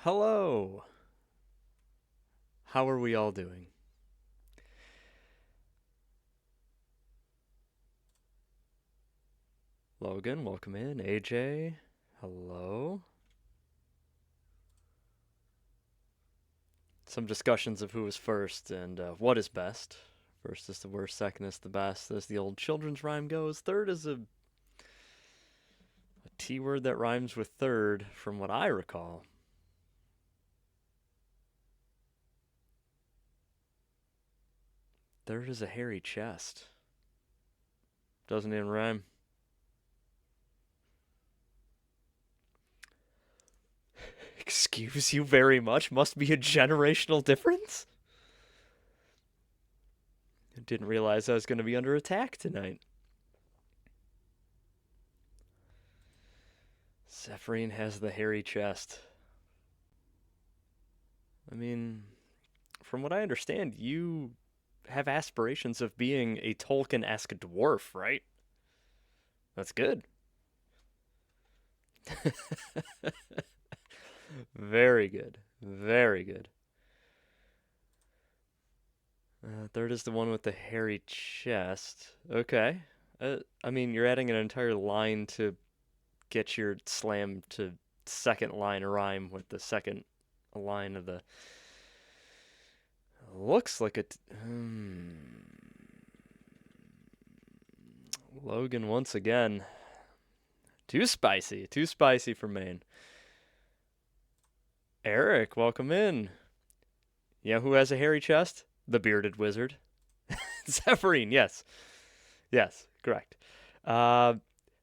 Hello. How are we all doing? Logan, welcome in. AJ, hello. Some discussions of who is first and what is best. First is the worst, second is the best, as the old children's rhyme goes. Third is a T word that rhymes with third, from what I recall. Third is a hairy chest. Doesn't even rhyme. Excuse you very much? Must be a generational difference? I didn't realize I was going to be under attack tonight. Zephyrin has the hairy chest. I mean, from what I understand, you have aspirations of being a Tolkien-esque dwarf, right? That's good. Very good. Very good. Third is the one with the hairy chest. Okay. I mean, you're adding an entire line to get your slam to second line rhyme with the second line of the. Looks like a. Logan once again. Too spicy. Too spicy for Maine. Eric, welcome in. You know who has a hairy chest? The bearded wizard. Zephyrin, yes. Yes, correct. Uh,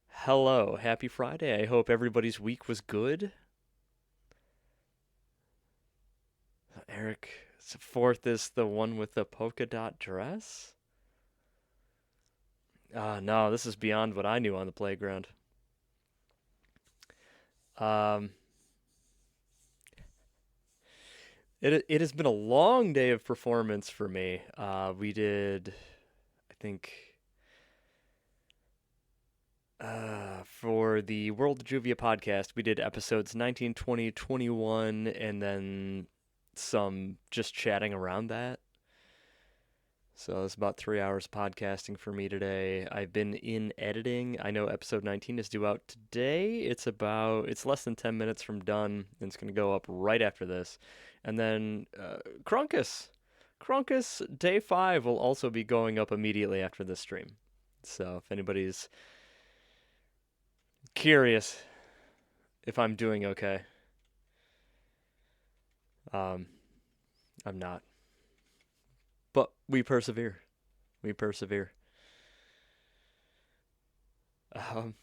hello. Happy Friday. I hope everybody's week was good. Eric, fourth is the one with the polka dot dress? No, this is beyond what I knew on the playground. Um, it has been a long day of performance for me. We did, I think, for the World of Juvia podcast, we did episodes 19, 20, 21, and then some just chatting around that. So it's about 3 hours podcasting for me today. I've been in editing. I know episode 19 is due out today. It's less than 10 minutes from done, and it's going to go up right after this. And then Crunkus. Crunkus Day 5 will also be going up immediately after this stream. So if anybody's curious if I'm doing okay, um, I'm not. But we persevere. We persevere. Um,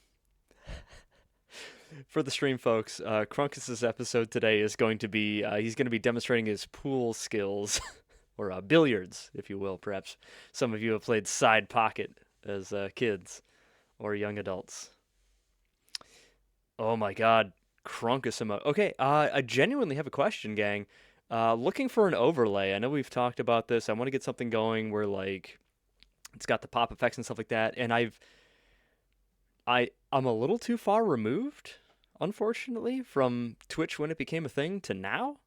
for the stream folks, Crunkus's episode today is going to be he's going to be demonstrating his pool skills, or billiards, if you will. Perhaps some of you have played side pocket as kids or young adults. Oh my God, Crunkus emote. Okay, I genuinely have a question, gang. Looking for an overlay. I know we've talked about this. I want to get something going where like it's got the pop effects and stuff like that, and I'm a little too far removed, unfortunately, from Twitch when it became a thing to now.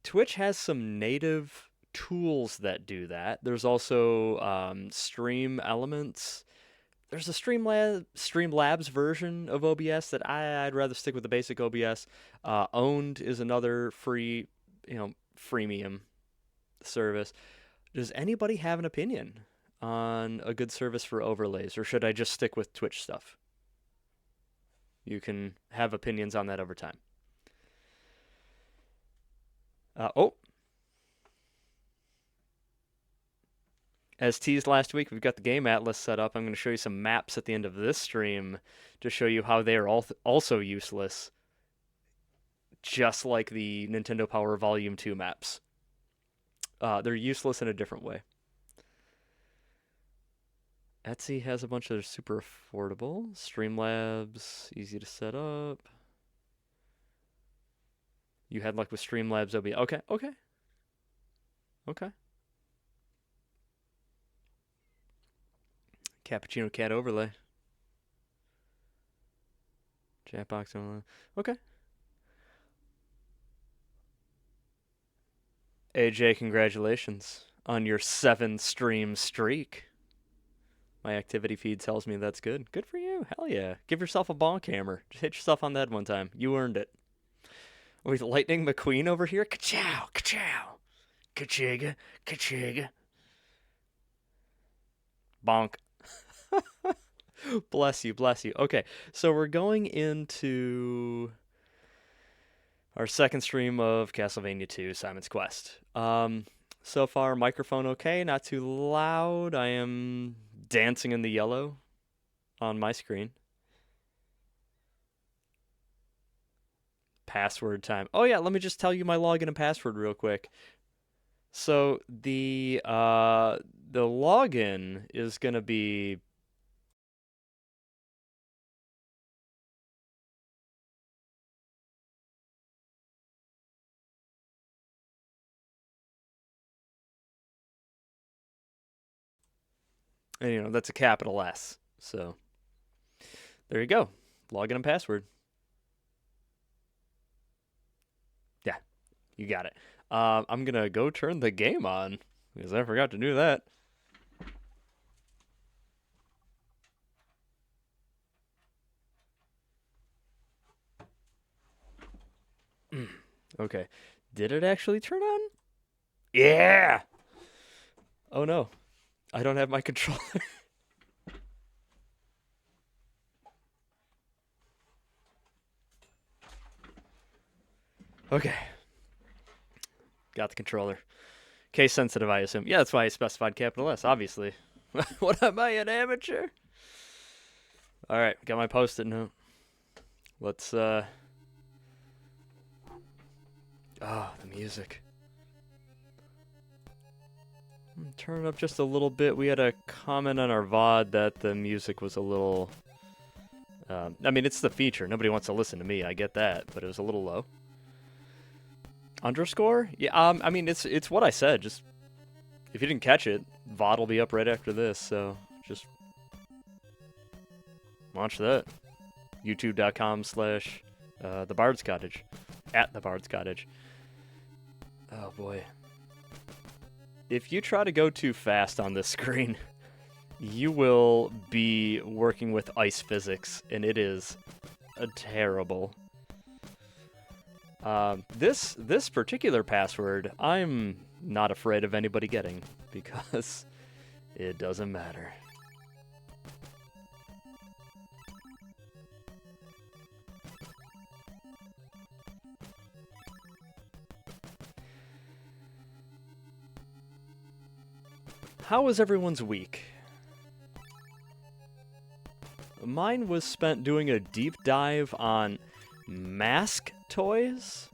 Twitch has some native tools that do that. There's also Stream Elements. There's a Streamlabs version of OBS that I'd rather stick with the basic OBS. Owned is another free, freemium service. Does anybody have an opinion on a good service for overlays, or should I just stick with Twitch stuff? You can have opinions on that over time. Oh, as teased last week, we've got the game atlas set up. I'm going to show you some maps at the end of this stream to show you how they are also useless, just like the Nintendo Power Volume 2 maps. They're useless in a different way. Etsy has a bunch of super affordable. Streamlabs, easy to set up. You had luck with Streamlabs OBS. Okay. Cappuccino Cat overlay. Chatbox overlay. Okay. AJ, congratulations on your 7 stream streak. My activity feed tells me that's good. Good for you. Hell yeah. Give yourself a bonk hammer. Just hit yourself on the head one time. You earned it. With Lightning McQueen over here. Ka-chow, ka-chow. Ka-chiga, ka-chiga. Bonk. Bless you, bless you. Okay, so we're going into our second stream of Castlevania 2, Simon's Quest. So far, microphone okay, not too loud. I am dancing in the yellow on my screen. Password time. Oh yeah, let me just tell you my login and password real quick. So the login is gonna be and, you know, that's a capital S. So there you go. Login and password. Yeah, you got it. I'm gonna go turn the game on because I forgot to do that. Okay. Did it actually turn on? Yeah! Oh no. I don't have my controller. Okay. Got the controller. Case sensitive, I assume. Yeah, that's why I specified capital S, obviously. What am I, an amateur? Alright, got my post-it note. Let's, Oh, the music. Turn it up just a little bit. We had a comment on our VOD that the music was a little... I mean, it's the feature. Nobody wants to listen to me. I get that, but it was a little low. Underscore? Yeah, I mean, it's what I said. Just, if you didn't catch it, VOD will be up right after this, so just watch that. YouTube.com/, The Bard's Cottage. At The Bard's Cottage. Oh, boy. If you try to go too fast on this screen, you will be working with ice physics, and it is terrible. This particular password, I'm not afraid of anybody getting, because it doesn't matter. How was everyone's week? Mine was spent doing a deep dive on Mask toys.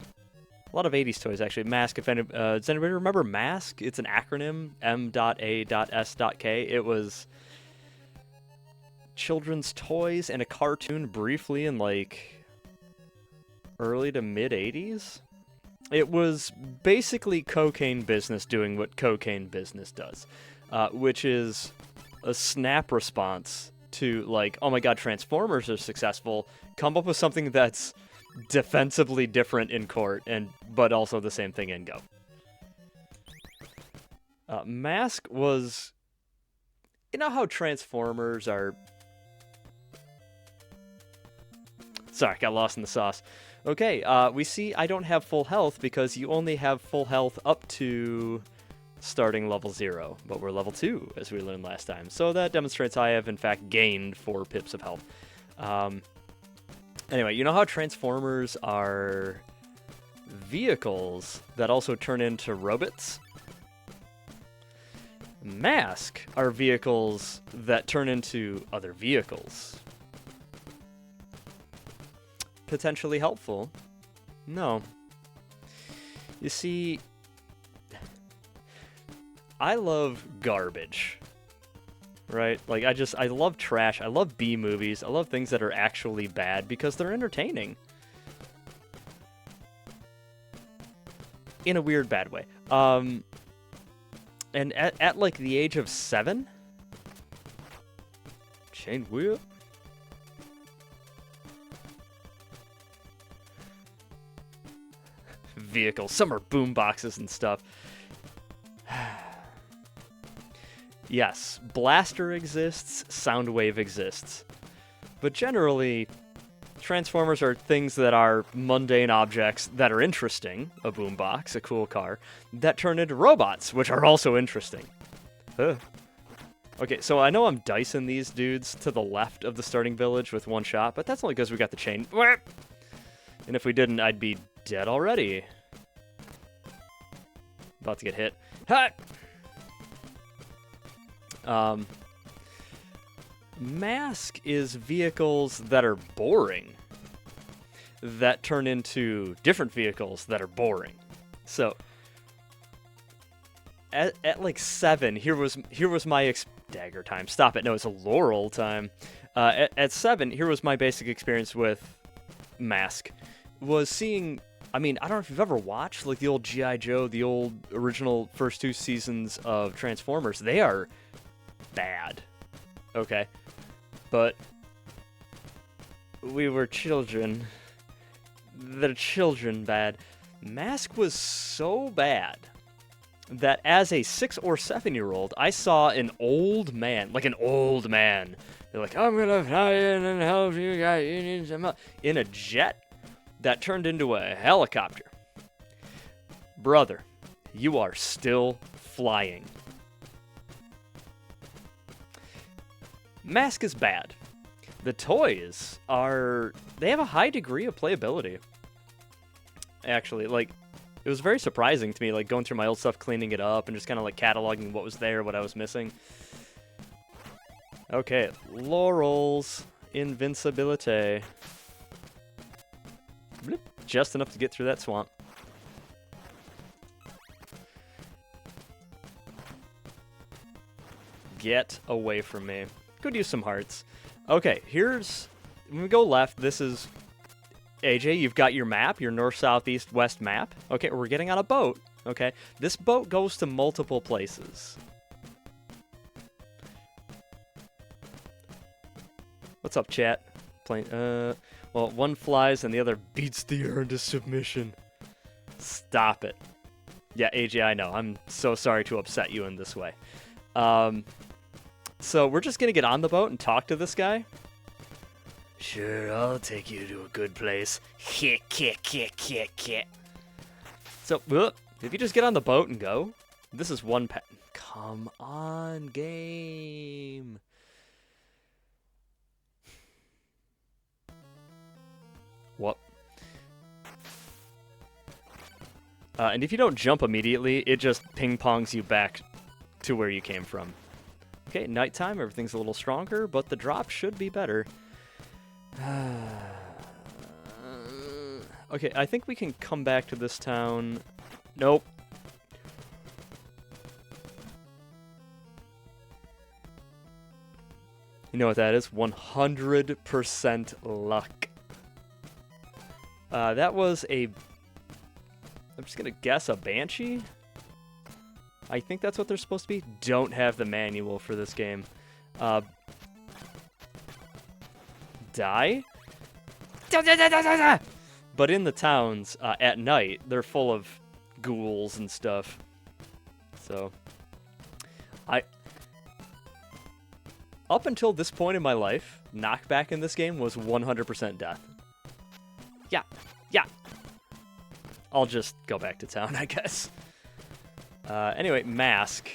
A lot of 80s toys, actually. Mask, if any, does anybody remember Mask? It's an acronym, M.A.S.K. It was children's toys and a cartoon briefly in, like, early to mid-80s. It was basically cocaine business doing what cocaine business does, which is a snap response to, like, oh my god, Transformers are successful, come up with something that's defensively different in court, but also the same thing in Go. Mask was... You know how Transformers are... Sorry, got lost in the sauce. Okay, we see I don't have full health because you only have full health up to starting level 0, but we're level 2, as we learned last time. So that demonstrates I have, in fact, gained 4 pips of health. Anyway, you know how Transformers are vehicles that also turn into robots? Mask are vehicles that turn into other vehicles. Potentially helpful? No. You see, I love garbage, right? Like, I love trash. I love B movies. I love things that are actually bad because they're entertaining. In a weird, bad way. And at like, the age of 7? Chain wheel? vehicles. Some are boom boxes and stuff. Yes, Blaster exists, Soundwave exists. But generally, Transformers are things that are mundane objects that are interesting, a boombox, a cool car, that turn into robots, which are also interesting. Okay, so I know I'm dicing these dudes to the left of the starting village with one shot, but that's only because we got the chain. And if we didn't, I'd be dead already. About to get hit. Ha! Mask is vehicles that are boring that turn into different vehicles that are boring. So at like 7, here was my dagger time. Stop it. No, it's a Laurel time. At 7, here was my basic experience with Mask. Was seeing, I mean, I don't know if you've ever watched like the old G.I. Joe, the old original first 2 seasons of Transformers. They are bad. Okay. But we were children. They're children bad. Mask was so bad that as a 6 or 7-year-old, I saw an old man, like an old man. They're like, I'm gonna fly in and help you guys. You need some help. In a jet that turned into a helicopter. Brother, you are still flying. Mask is bad. The toys they have a high degree of playability. Actually, like, it was very surprising to me, like, going through my old stuff, cleaning it up, and just kind of, like, cataloging what was there, what I was missing. Okay, Laurel's invincibility. Bloop. Just enough to get through that swamp. Get away from me. Could use some hearts. Okay, when we go left, this is, AJ, you've got your map, your north, south, east, west map. Okay, we're getting on a boat. Okay, this boat goes to multiple places. What's up, chat? Well, one flies and the other beats the air into submission. Stop it. Yeah, AJ, I know. I'm so sorry to upset you in this way. So we're just gonna get on the boat and talk to this guy. Sure, I'll take you to a good place. So, if you just get on the boat and go, this is one Come on, game. What? And if you don't jump immediately, it just ping-pongs you back to where you came from. Okay, nighttime, everything's a little stronger, but the drop should be better. Okay, I think we can come back to this town. Nope. You know what that is? 100% luck. That was I'm just gonna guess a Banshee? I think that's what they're supposed to be. Don't have the manual for this game. Die? But in the towns, at night, they're full of ghouls and stuff. So, up until this point in my life, knockback in this game was 100% death. Yeah. I'll just go back to town, I guess. Anyway, Mask.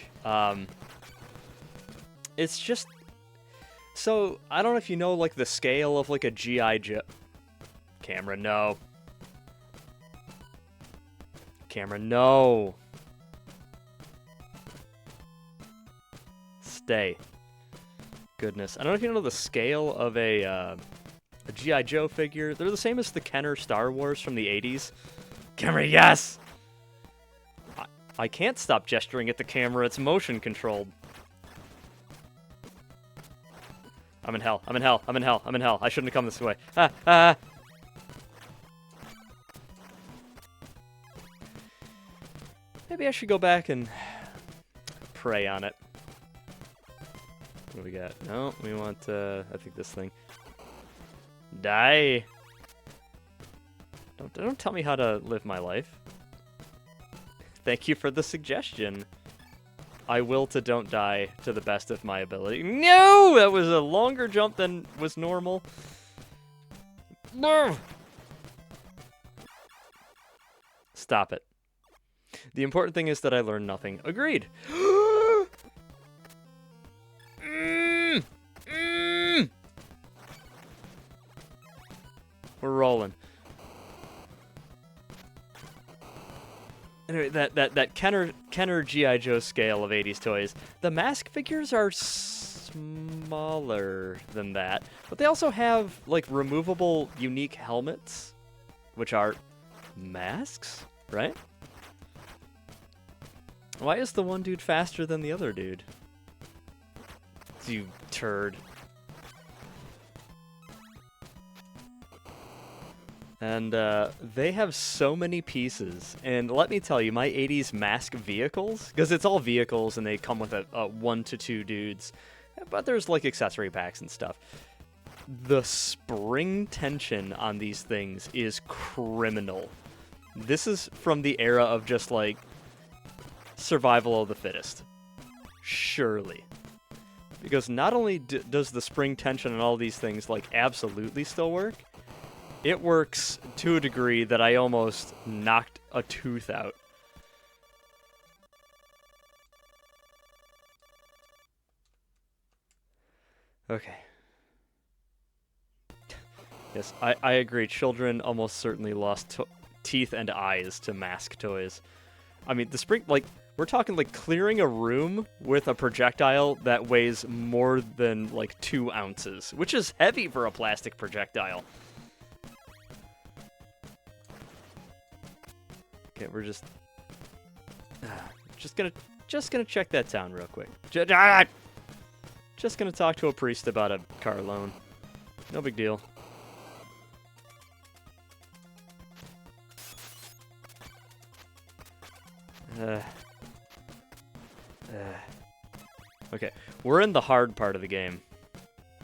It's just... So, I don't know if you know, like, the scale of, like, a G.I. Joe... Camera, no. Camera, no. Stay. Goodness. I don't know if you know the scale of a G.I. Joe figure. They're the same as the Kenner Star Wars from the 80s. Camera, yes! I can't stop gesturing at the camera. It's motion controlled. I'm in hell. I shouldn't have come this way. Maybe I should go back and pray on it. What do we got? No, we want, I think this thing. Die! Don't tell me how to live my life. Thank you for the suggestion. I will to don't die to the best of my ability. No! That was a longer jump than was normal. Stop it. The important thing is that I learned nothing. Agreed. We're rolling. Anyway, that Kenner G.I. Joe scale of 80s toys, the mask figures are smaller than that, but they also have, like, removable, unique helmets, which are masks, right? Why is the one dude faster than the other dude? You turd. And they have so many pieces. And let me tell you, my 80s mask vehicles, because it's all vehicles and they come with a 1 to 2 dudes, but there's like accessory packs and stuff. The spring tension on these things is criminal. This is from the era of just like survival of the fittest. Surely. Because not only does the spring tension on all these things like absolutely still work, it works to a degree that I almost knocked a tooth out. Okay. Yes, I agree. Children almost certainly lost teeth and eyes to mask toys. I mean, the spring, like, we're talking like clearing a room with a projectile that weighs more than like 2 ounces, which is heavy for a plastic projectile. Okay, we're just gonna check that town real quick. Just gonna talk to a priest about a car loan. No big deal. Okay, we're in the hard part of the game,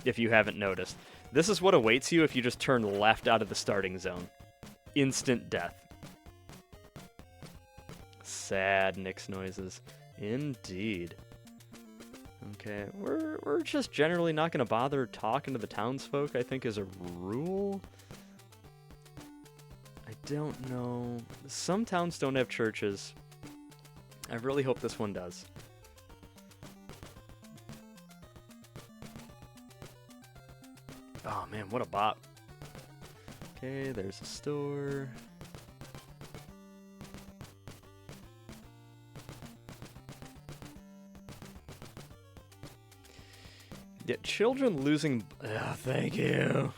if you haven't noticed. This is what awaits you if you just turn left out of the starting zone. Instant death. Sad Nix noises. Indeed. Okay, we're just generally not going to bother talking to the townsfolk, I think, as a rule. I don't know. Some towns don't have churches. I really hope this one does. Oh man, what a bop. Okay, there's a store. Yeah, children losing... Oh, thank you.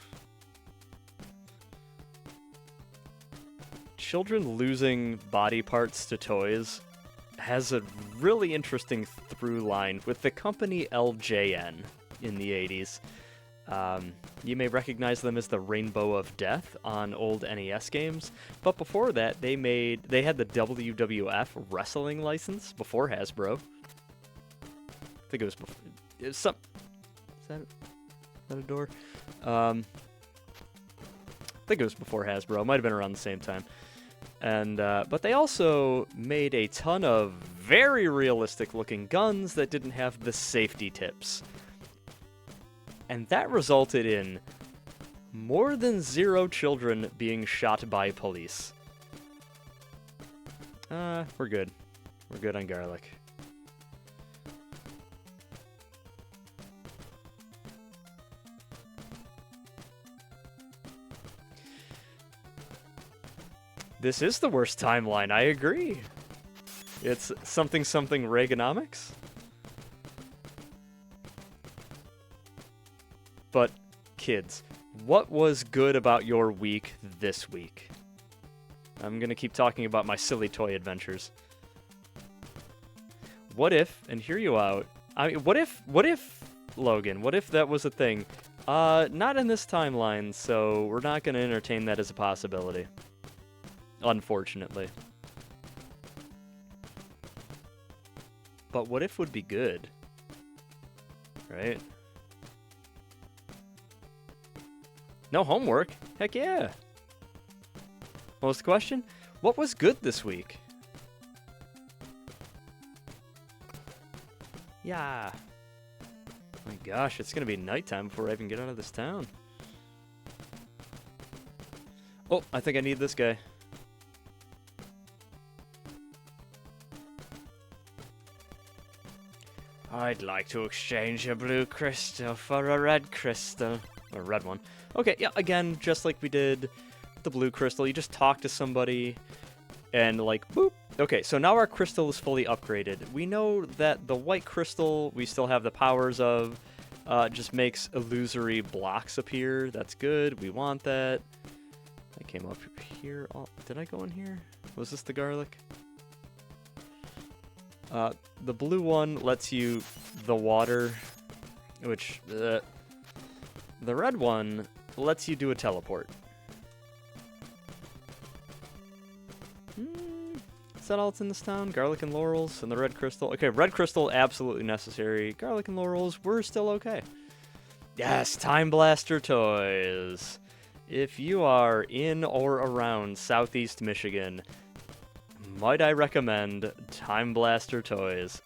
Children losing body parts to toys has a really interesting through line with the company LJN in the 80s. You may recognize them as the Rainbow of Death on old NES games, but before that they had the WWF wrestling license before Hasbro. I think it was before... Is that a door? I think it was before Hasbro. It might have been around the same time. And but they also made a ton of very realistic-looking guns that didn't have the safety tips. And that resulted in more than 0 children being shot by police. We're good. We're good on garlic. This is the worst timeline, I agree. It's something Reaganomics. But, kids, what was good about your week this week? I'm gonna keep talking about my silly toy adventures. What if, and hear you out, I mean, what if, Logan, what if that was a thing? Not in this timeline, so we're not gonna entertain that as a possibility. Unfortunately. But what if would be good? Right? No homework? Heck yeah. What was the question? What was good this week? Yeah. My gosh, it's gonna be nighttime before I even get out of this town. Oh, I think I need this guy. I'd like to exchange a blue crystal for a red crystal. A red one. Okay, yeah, again, just like we did the blue crystal, you just talk to somebody and like, boop. Okay, so now our crystal is fully upgraded. We know that the white crystal we still have the powers of. Just makes illusory blocks appear. That's good. We want that. I came up here. Oh, did I go in here? Was this the garlic? The blue one lets you the water, which the red one lets you do a teleport. Is that all that's in this town? Garlic and laurels and the red crystal. Okay, red crystal absolutely necessary. Garlic and laurels, we're still okay. Yes, Time Blaster toys. If you are in or around Southeast Michigan, might I recommend Time Blaster toys?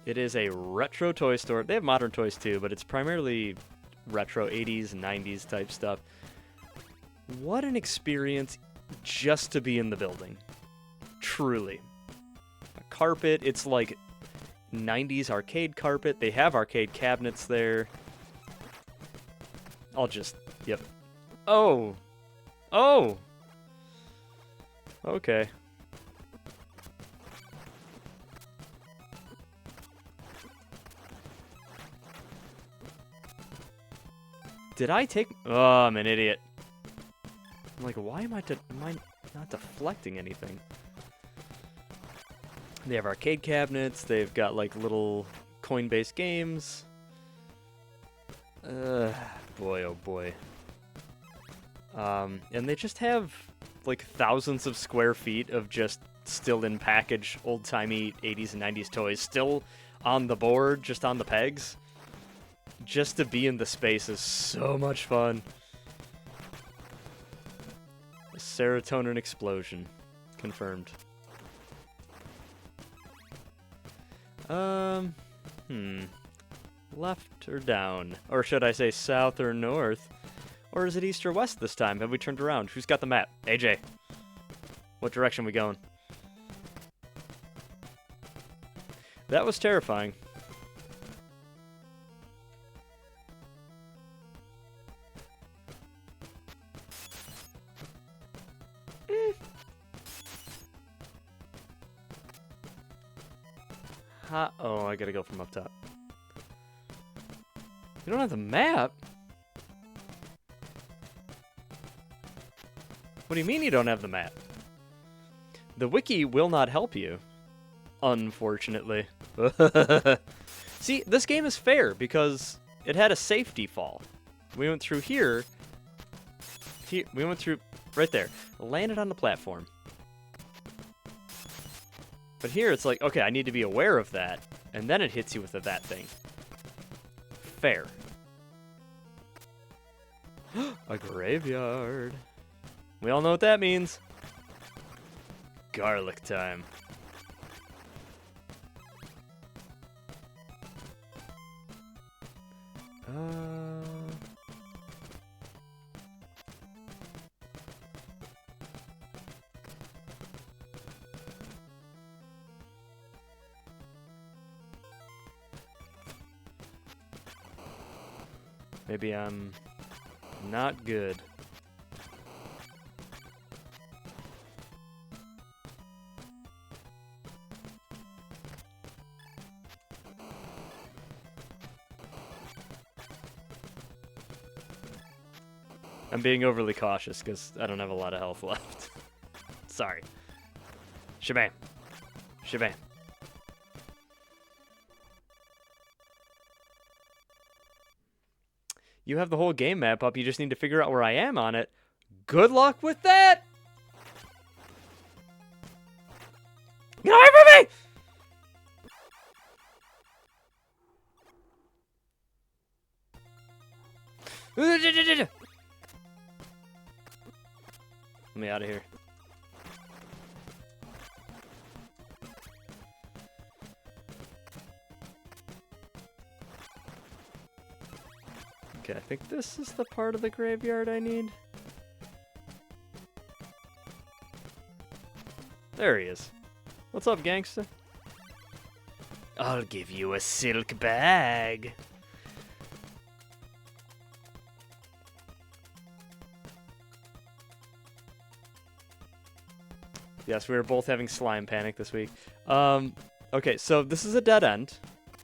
It is a retro toy store. They have modern toys too, but it's primarily retro 80s and 90s type stuff. What an experience just to be in the building. Truly. A carpet, it's like 90s arcade carpet. They have arcade cabinets there. Yep. Oh! Oh! Okay. Did I take... Oh, I'm an idiot. I'm like, why am I not deflecting anything? They have arcade cabinets. They've got, like, little coin-based games. Boy, oh boy. And they just have, like, thousands of square feet of just still-in-package, old-timey 80s and 90s toys. Still on the board, just on the pegs. Just to be in the space is so much fun. A serotonin explosion. Confirmed. Left or down? Or should I say south or north? Or is it east or west this time? Have we turned around? Who's got the map? AJ. What direction we going? That was terrifying. Oh, I gotta go from up top. You don't have the map? What do you mean you don't have the map? The wiki will not help you. Unfortunately. See, this game is fair because it had a safety fall. We went through here. We went through right there. Landed on the platform. But here it's like, okay, I need to be aware of that, and then it hits you with that thing. Fair. A graveyard. We all know what that means. Garlic time. Maybe I'm not good. I'm being overly cautious because I don't have a lot of health left. Sorry. Shabam. Shabam. You have the whole game map up. You just need to figure out where I am on it. Good luck with that! Get away from me! Let me out of here. Okay, I think this is the part of the graveyard I need. There he is. What's up, gangster? I'll give you a silk bag. Yes, we were both having slime panic this week. Okay, so this is a dead end.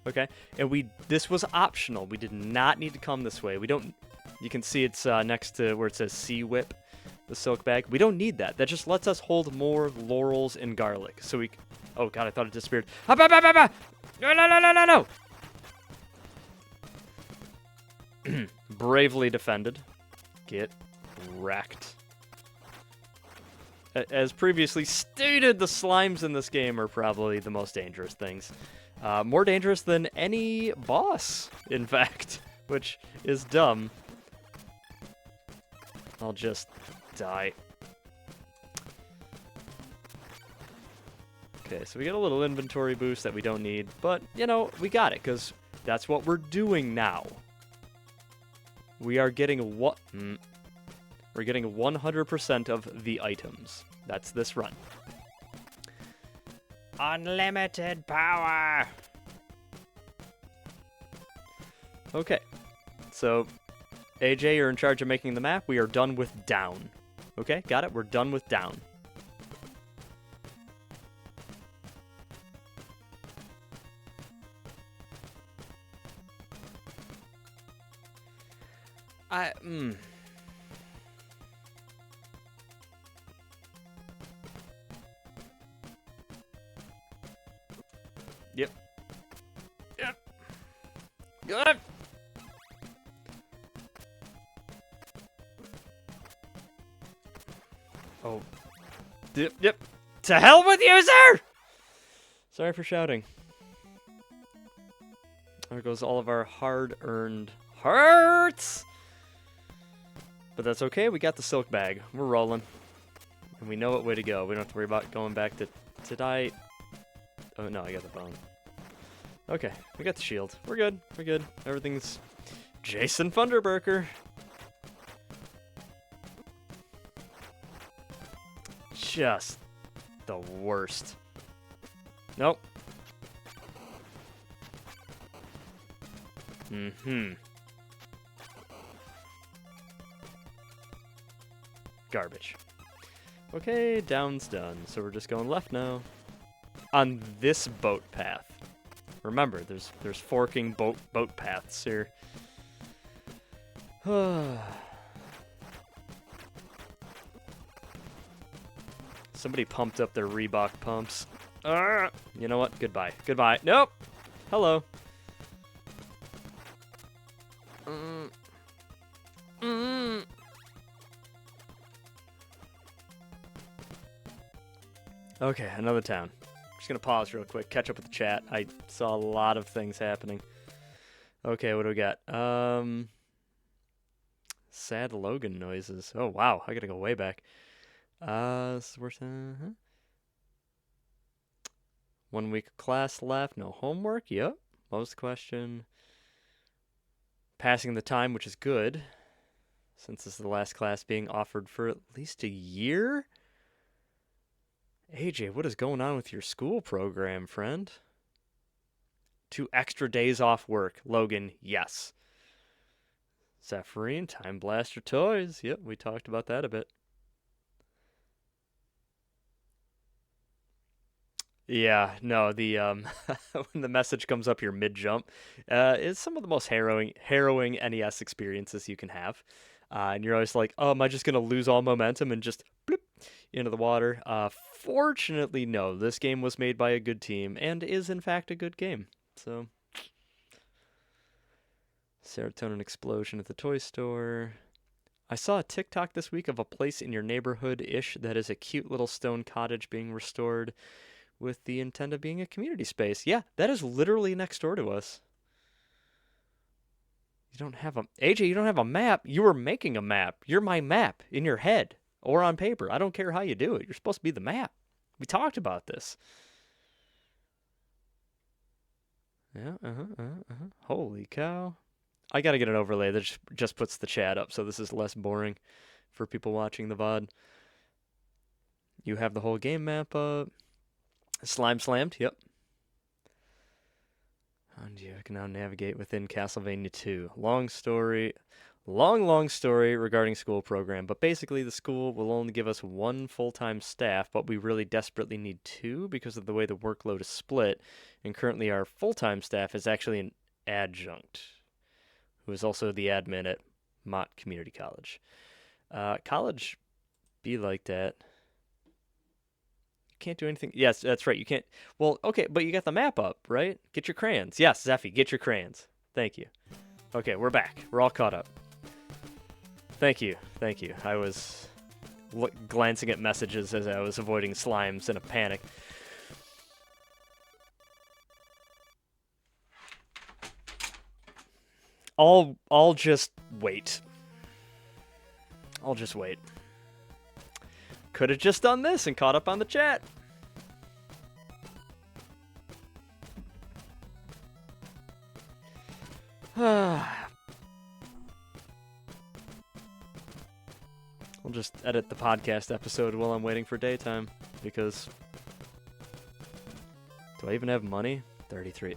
Okay, and this was optional. We did not need to come this way. We don't. You can see it's next to where it says Sea Whip, the silk bag. We don't need that. That just lets us hold more laurels and garlic. So we. Oh god, I thought it disappeared. No, no, no, no, no, no, no, no. Bravely defended. Get wrecked. As previously stated, the slimes in this game are probably the most dangerous things. More dangerous than any boss, in fact, which is dumb. I'll just die. Okay, so we get a little inventory boost that we don't need, but, you know, we got it, because that's what we're doing now. We are getting what? We're getting 100% of the items. That's this run. Unlimited power! Okay. So, AJ, you're in charge of making the map. We are done with down. Okay, got it? We're done with down. Yep. Yep. Good. Oh. Yep. Yep. To hell with you, sir! Sorry for shouting. There goes all of our hard-earned hearts! But that's okay, we got the silk bag. We're rolling. And we know what way to go. We don't have to worry about going back to die. Oh, no, I got the bone. Okay, we got the shield. We're good. We're good. Everything's Jason Thunderburker. Just the worst. Nope. Garbage. Okay, down's done. So we're just going left now. On this boat path. Remember, there's forking boat paths here. Somebody pumped up their Reebok pumps. You know what? Goodbye. Goodbye. Nope. Hello. Okay, another town. Just gonna pause real quick, catch up with the chat. I saw a lot of things happening. Okay, what do we got? Sad Logan noises. Oh wow, I gotta go way back. This is worth, 1 week of class left, no homework. Yep. What was the question? Passing the time, which is good, since this is the last class being offered for at least a year. AJ, what is going on with your school program, friend? 2 extra days off work. Logan, yes. Zephyrine, Time Blaster Toys. Yep, we talked about that a bit. Yeah, no, the when the message comes up here mid-jump, is some of the most harrowing NES experiences you can have. And you're always like, oh, am I just going to lose all momentum and just bloop into the water? Fortunately, no. This game was made by a good team and is, in fact, a good game. So, serotonin explosion at the toy store. I saw a TikTok this week of a place in your neighborhood-ish that is a cute little stone cottage being restored with the intent of being a community space. Yeah, that is literally next door to us. You don't have a... AJ, you don't have a map. You were making a map. You're my map in your head. or on paper. I don't care how you do it. You're supposed to be the map. We talked about this. Yeah, Holy cow. I gotta get an overlay that just puts the chat up, so this is less boring for people watching the VOD. You have the whole game map up. Slime slammed, yep. And you can now navigate within Castlevania 2. Long story regarding school program, but basically the school will only give us one full-time staff, but we really desperately need two because of the way the workload is split, and currently our full-time staff is actually an adjunct, who is also the admin at Mott Community College. College be like that. You can't do anything. Yes, that's right. You can't. Well, okay, but you got the map up, right? Get your crayons. Yes, Zeffy, get your crayons. Thank you. Okay, we're back. We're all caught up. Thank you. Thank you. I was glancing at messages as I was avoiding slimes in a panic. I'll just wait. I'll just wait. Could have just done this and caught up on the chat. We'll just edit the podcast episode while I'm waiting for daytime, because... Do I even have money? 33.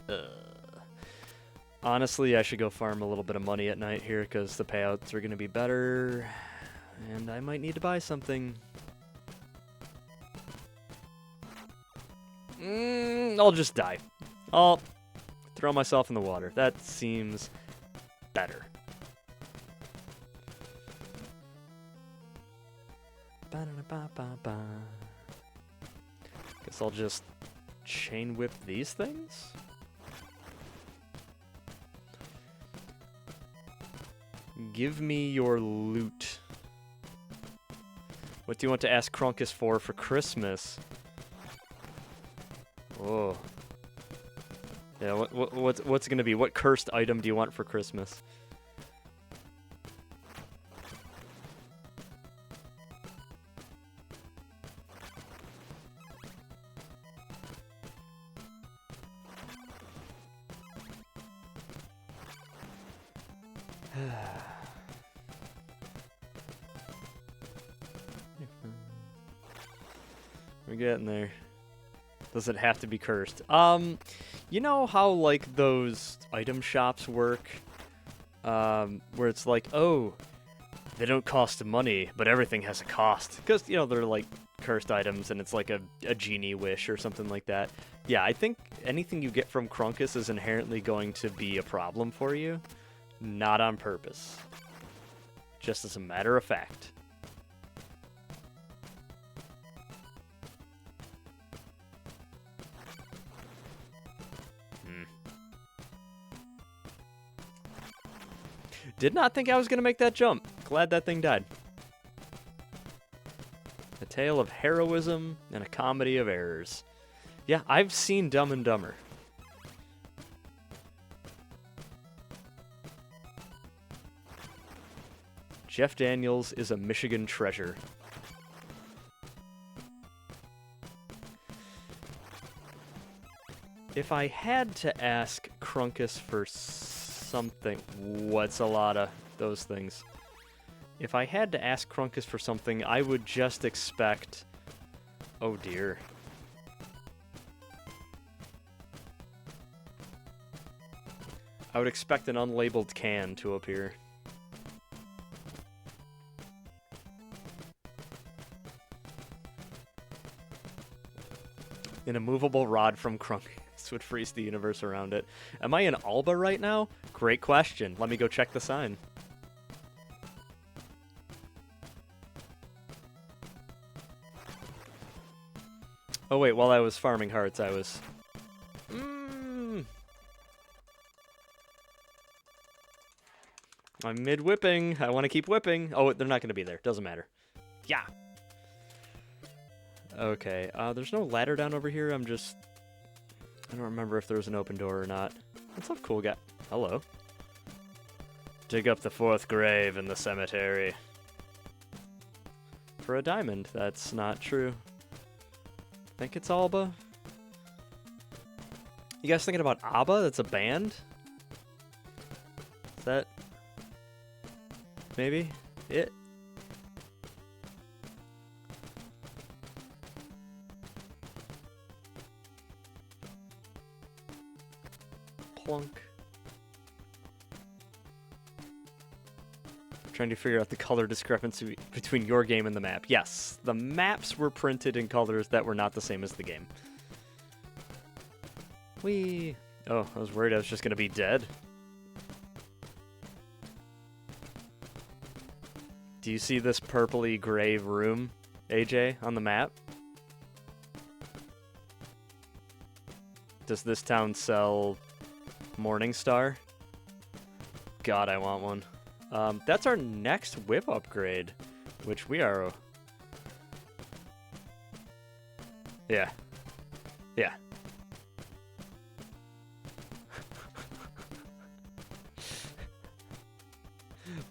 Honestly, I should go farm a little bit of money at night here, because the payouts are going to be better, and I might need to buy something. I'll just die. I'll throw myself in the water. That seems better. Guess I'll just chain whip these things? Give me your loot. What do you want to ask Krunkus for Christmas? Oh. Yeah, what's it gonna be? What cursed item do you want for Christmas? We're getting there. Does it have to be cursed? You know how, like, those item shops work? Where it's like, oh, they don't cost money, but everything has a cost. Because, you know, they're, like, cursed items, and it's like a genie wish or something like that. Yeah, I think anything you get from Krunkus is inherently going to be a problem for you. Not on purpose. Just as a matter of fact. Did not think I was going to make that jump. Glad that thing died. A tale of heroism and a comedy of errors. Yeah, I've seen Dumb and Dumber. Jeff Daniels is a Michigan treasure. If I had to ask Krunkus for something... What's a lot of those things? If I had to ask Krunkus for something, I would just expect... Oh dear. I would expect an unlabeled can to appear. An immovable rod from Krunkus would freeze the universe around it. Am I in Alba right now? Great question. Let me go check the sign. Oh wait, while I was farming hearts, I was... I'm mid-whipping. I want to keep whipping. Oh, they're not going to be there. Doesn't matter. Yeah. Okay, there's no ladder down over here. I don't remember if there was an open door or not. What's up, cool guy? Hello. Dig up the fourth grave in the cemetery. for a diamond. That's not true. I think it's Alba. You guys thinking about ABBA? That's a band? Is that maybe it? Plunk. Trying to figure out the color discrepancy between your game and the map. Yes, the maps were printed in colors that were not the same as the game. Whee! Oh, I was worried I was just going to be dead. Do you see this purpley gray room, AJ, on the map? Does this town sell Morningstar? God, I want one. That's our next whip upgrade, which we are... Yeah. Yeah.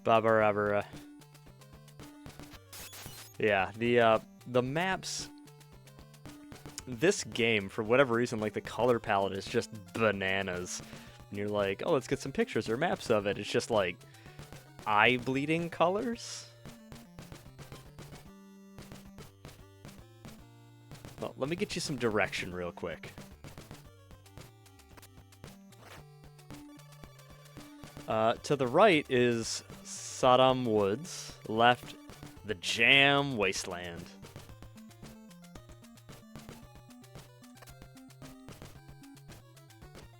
Baba-rabara. Yeah, the maps... This game, for whatever reason, like, the color palette is just bananas. And you're like, oh, let's get some pictures or maps of it. It's just like... eye-bleeding colors? Well, let me get you some direction real quick. To the right is Sodom Woods. Left, the Jam Wasteland.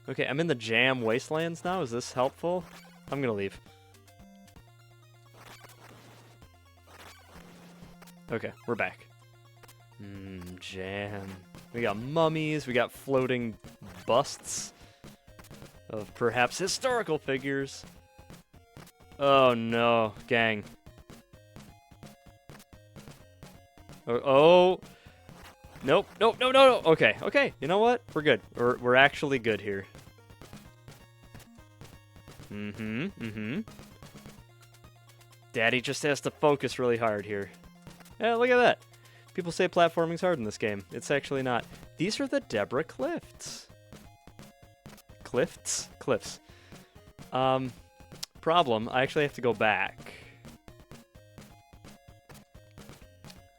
Okay, I'm in the Jam Wastelands now. Is this helpful? I'm gonna leave. Okay, we're back. Jam. We got mummies, we got floating busts of perhaps historical figures. Oh no, gang. Oh. Nope, nope, no, no, no. Okay, okay. You know what? We're good. We're actually good here. Daddy just has to focus really hard here. Yeah, look at that. People say platforming's hard in this game. It's actually not. These are the Deborah Cliffs. Cliffs? Cliffs. Problem, I actually have to go back.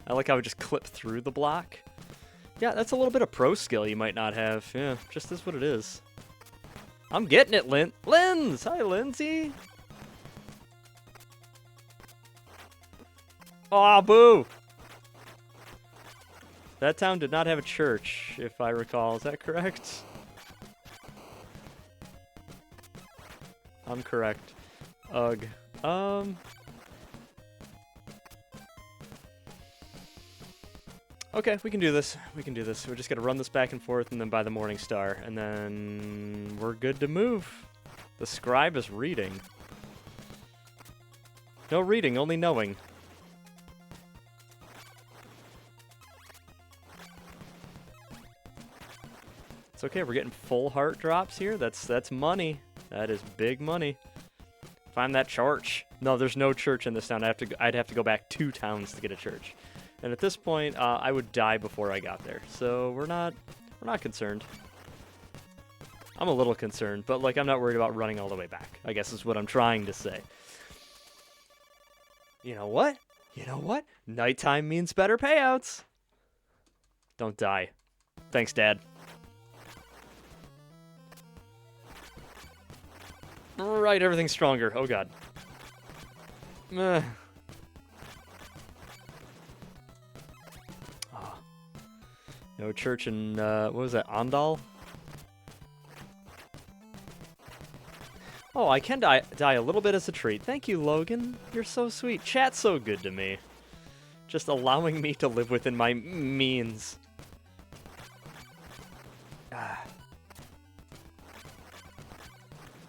I like how I just clip through the block. Yeah, that's a little bit of pro skill you might not have. Yeah, just is what it is. I'm getting it, Linz! Hi, Lindsay! Aw, boo! That town did not have a church, if I recall. Is that correct? I'm correct. Ugh. Okay, we can do this. We can do this. We're just gonna run this back and forth and then buy the Morning Star. And then we're good to move. The scribe is reading. No reading, only knowing. It's okay, we're getting full heart drops here. That's money. That is big money. Find that church. No, there's no church in this town. I'd have to go back 2 towns to get a church. And at this point, I would die before I got there. So we're not concerned. I'm a little concerned, but like I'm not worried about running all the way back, I guess is what I'm trying to say. You know what? You know what? Nighttime means better payouts. Don't die. Thanks, Dad. Right, everything's stronger. Oh, God. Oh. No church in, what was that, Andal? Oh, I can die a little bit as a treat. Thank you, Logan. You're so sweet. Chat's so good to me. Just allowing me to live within my means. Ah.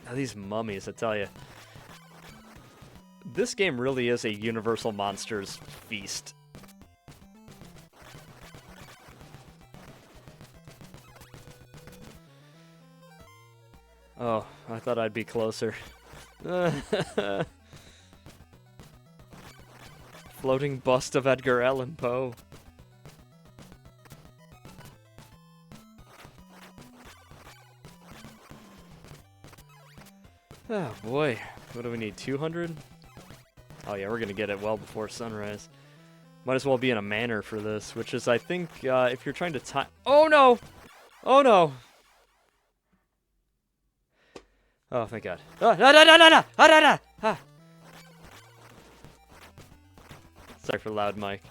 Now, these mummies, I tell you. This game really is a Universal Monsters feast. Oh, I thought I'd be closer. Floating bust of Edgar Allan Poe. Oh boy, what do we need, 200? Oh yeah, we're gonna get it well before sunrise. Might as well be in a manor for this, which is, I think, if you're trying to time... Oh no! Oh no! Oh, thank God. Ah, no, no, no, no, no! Ah, no, no! Ah. Sorry for loud mic.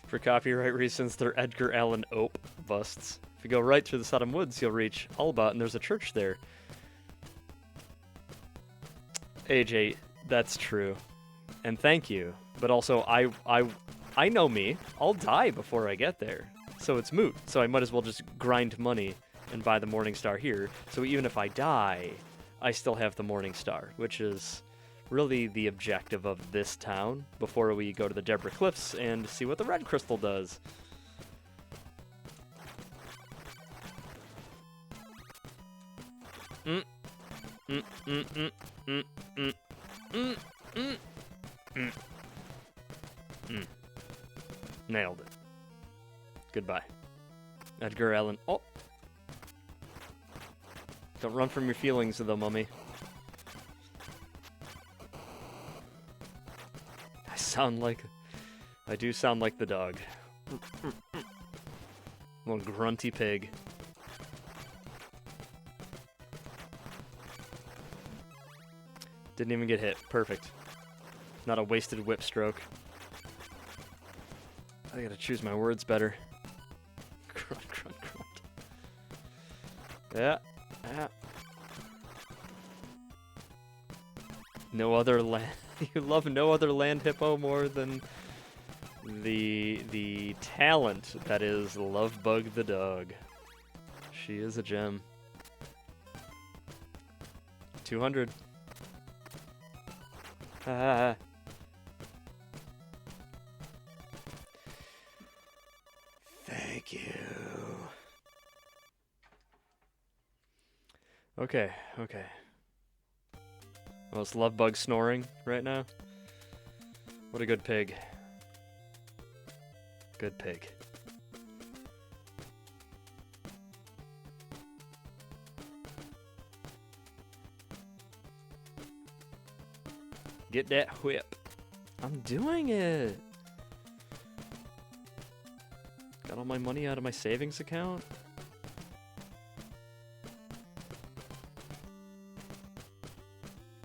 For copyright reasons, they're Edgar Allan Poe busts. If you go right through the Sodom Woods, you'll reach Alba, and there's a church there. AJ, that's true. And thank you. But also, I know me. I'll die before I get there. So it's moot. So I might as well just grind money and buy the Morning Star here. So even if I die, I still have the Morning Star, which is really the objective of this town before we go to the Deborah Cliffs and see what the red crystal does. Nailed it. Goodbye. Edgar Allan. Oh! Don't run from your feelings, though, mummy. I do sound like the dog. Little grunty pig. Didn't even get hit. Perfect. Not a wasted whip stroke. I gotta choose my words better. Grunt, grunt, grunt. Yeah. Yeah. No other land. You love no other land hippo more than the talent that is Lovebug the dog. She is a gem. 200. Ah. Thank you. Okay, okay. Well, is Lovebug snoring right now? What a good pig. Good pig. Get that whip. I'm doing it. Got all my money out of my savings account.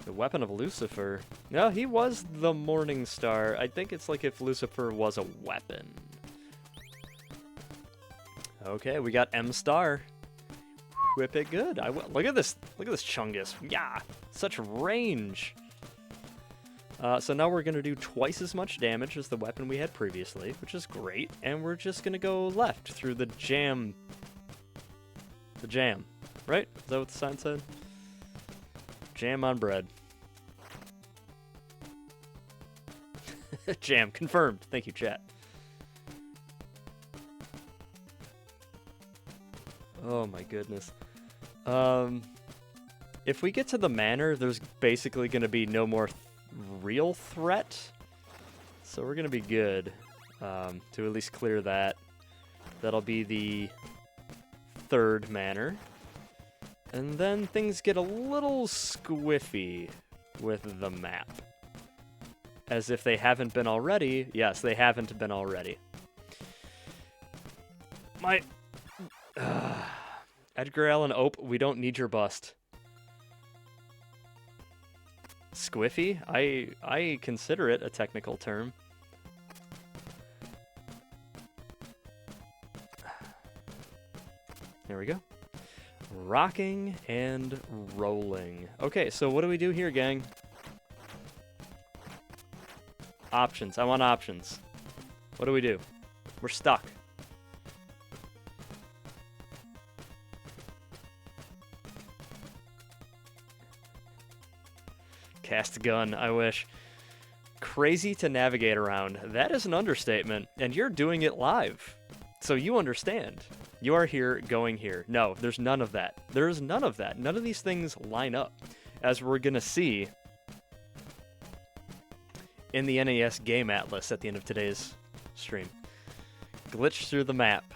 The weapon of Lucifer. No, he was the Morning Star. I think it's like if Lucifer was a weapon. Okay, we got M Star. Whip it good. Look at this. Look at this Chungus. Yeah, such range. So now we're gonna do twice as much damage as the weapon we had previously, which is great. And we're just gonna go left through the jam. The jam, right? Is that what the sign said? Jam on bread. Jam confirmed. Thank you, chat. Oh my goodness. If we get to the manor, there's basically going to be no more real threat. So we're going to be good to at least clear that. That'll be the third manor. And then things get a little squiffy with the map. As if they haven't been already. Yes, they haven't been already. My... Edgar Allan Poe, we don't need your bust. Squiffy? I consider it a technical term. There we go. Rocking and rolling. Okay, so what do we do here, gang? Options. I want options. What do we do? We're stuck. Cast gun, I wish. Crazy to navigate around. That is an understatement, and you're doing it live. So you understand. You are here, going here. No, there's none of that. There's none of that. None of these things line up, as we're going to see in the NES Game Atlas at the end of today's stream. Glitch through the map.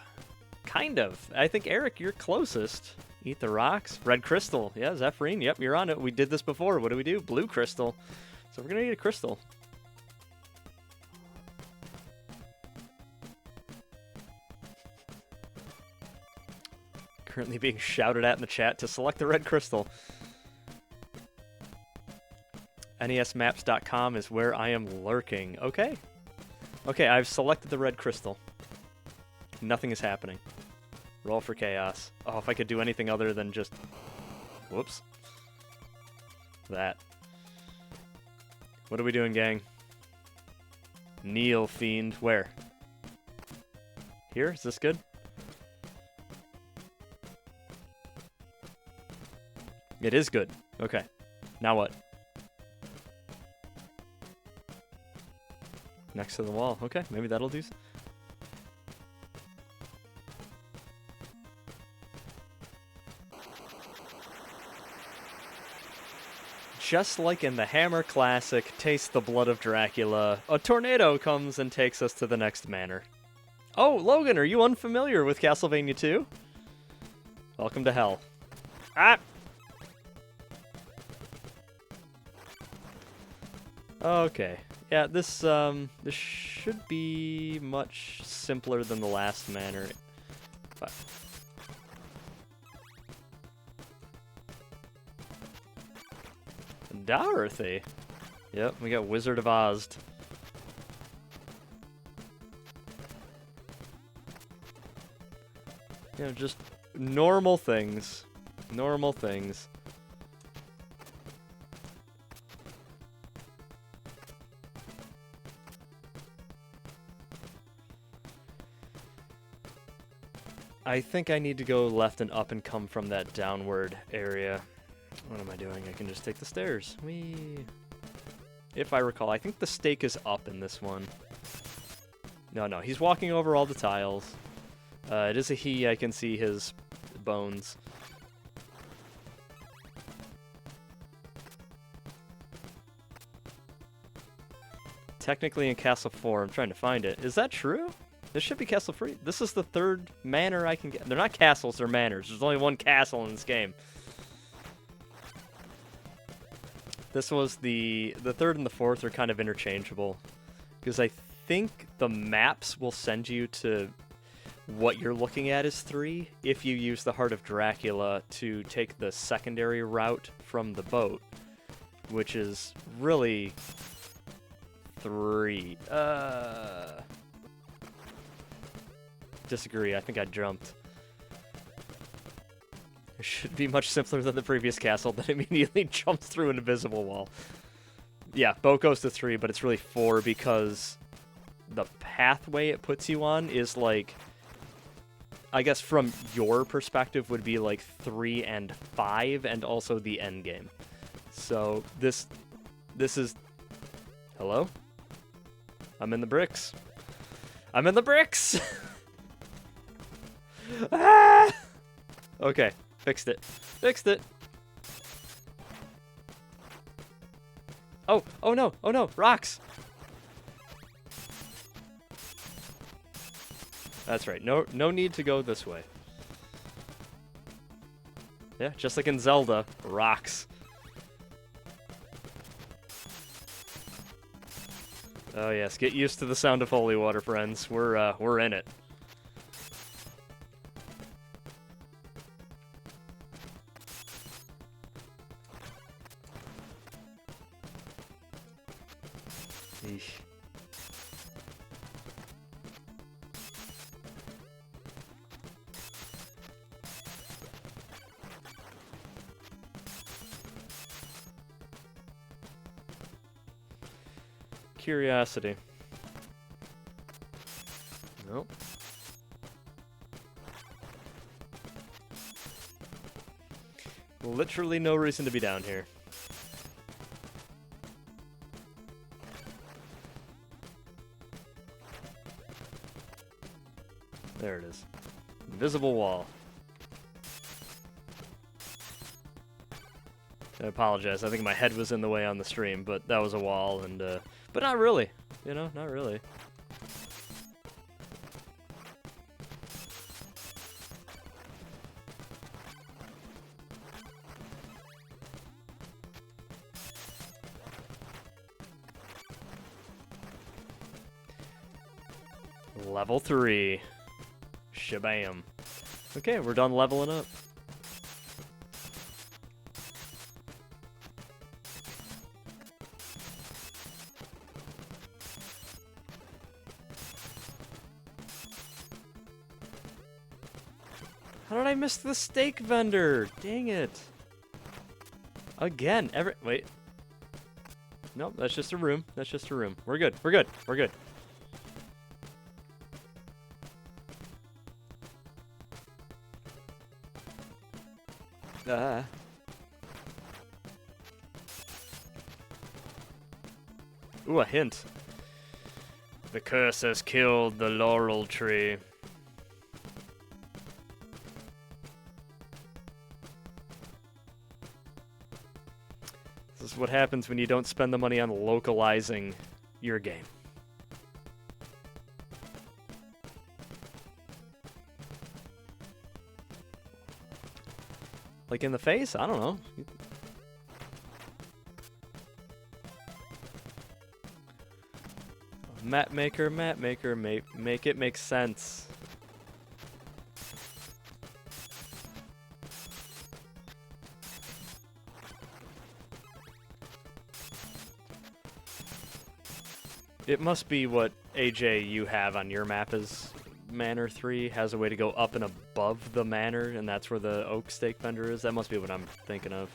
Kind of. I think, Eric, you're closest. Eat the rocks. Red crystal. Yeah, Zephrine. Yep, you're on it. We did this before. What do we do? Blue crystal. So we're going to eat a crystal. Currently being shouted at in the chat to select the red crystal. NESmaps.com is where I am lurking. Okay. Okay, I've selected the red crystal. Nothing is happening. Roll for chaos. Oh, if I could do anything other than just... Whoops. That. What are we doing, gang? Kneel, fiend. Where? Here? Is this good? It is good. Okay. Now what? Next to the wall. Okay, maybe that'll do. Just like in the Hammer Classic, Taste the Blood of Dracula, a tornado comes and takes us to the next manor. Oh, Logan, are you unfamiliar with Castlevania 2? Welcome to hell. Ah! Okay. Yeah, this should be much simpler than the last manor. But Dorothy. Yep, we got Wizard of Oz. You know, just normal things. Normal things. I think I need to go left and up and come from that downward area. What am I doing? I can just take the stairs. Whee. If I recall, I think the stake is up in this one. No, he's walking over all the tiles. It is a he, I can see his bones. Technically in Castle 4, I'm trying to find it. Is that true? This should be Castle 3. This is the third manor I can get. They're not castles, they're manors. There's only one castle in this game. This was the third and the fourth are kind of interchangeable. Because I think the maps will send you to what you're looking at is 3 if you use the Heart of Dracula to take the secondary route from the boat. Which is really 3. Disagree. I think I jumped. It should be much simpler than the previous castle that immediately jumps through an invisible wall. Yeah, boat goes to 3, but it's really 4 because the pathway it puts you on is like, I guess from your perspective would be like 3 and 5 and also the end game. So this is... Hello? I'm in the bricks. I'm in the bricks! Ah! Okay, fixed it. Fixed it. Oh no, rocks! That's right, no need to go this way. Yeah, just like in Zelda, rocks. Oh yes, get used to the sound of holy water, friends. We're in it. Eesh. Curiosity. Nope. Literally no reason to be down here. There it is. Invisible wall. I apologize. I think my head was in the way on the stream, but that was a wall, and but not really. You know, not really. Level 3. Shabam. Okay, we're done leveling up. How did I miss the steak vendor? Dang it. Again, wait. Nope, that's just a room. That's just a room. We're good. We're good. We're good. Ooh, a hint. The curse has killed the laurel tree. This is what happens when you don't spend the money on localizing your game. Like in the face? I don't know. Map maker, make it make sense. It must be what AJ you have on your map is Manor 3 has a way to go up and above the manor, and that's where the oak steak vendor is. That must be what I'm thinking of.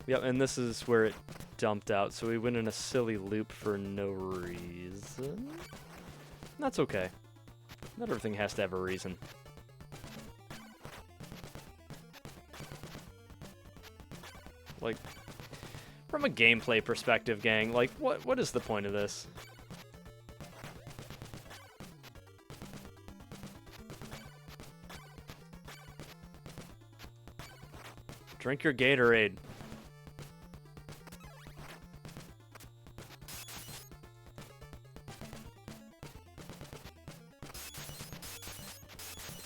Yep, and this is where it dumped out, so we went in a silly loop for no reason. That's okay. Not everything has to have a reason. Like, from a gameplay perspective, gang, like, what is the point of this? Drink your Gatorade.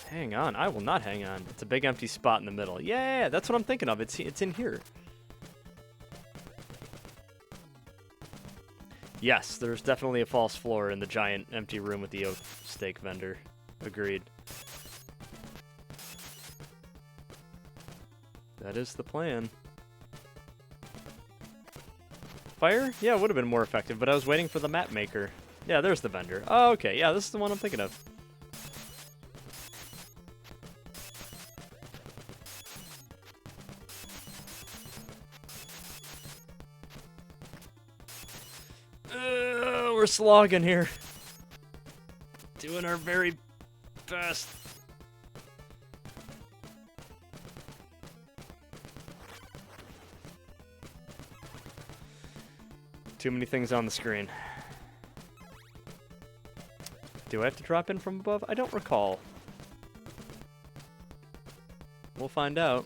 Hang on, I will not hang on. It's a big empty spot in the middle. Yeah, that's what I'm thinking of. It's in here. Yes, there's definitely a false floor in the giant empty room with the oak steak vendor. Agreed. That is the plan. Fire? Yeah, it would have been more effective, but I was waiting for the map maker. Yeah, there's the vendor. Oh, okay. Yeah, this is the one I'm thinking of. We're slogging here. Doing our very best. Too many things on the screen. Do I have to drop in from above? I don't recall. We'll find out.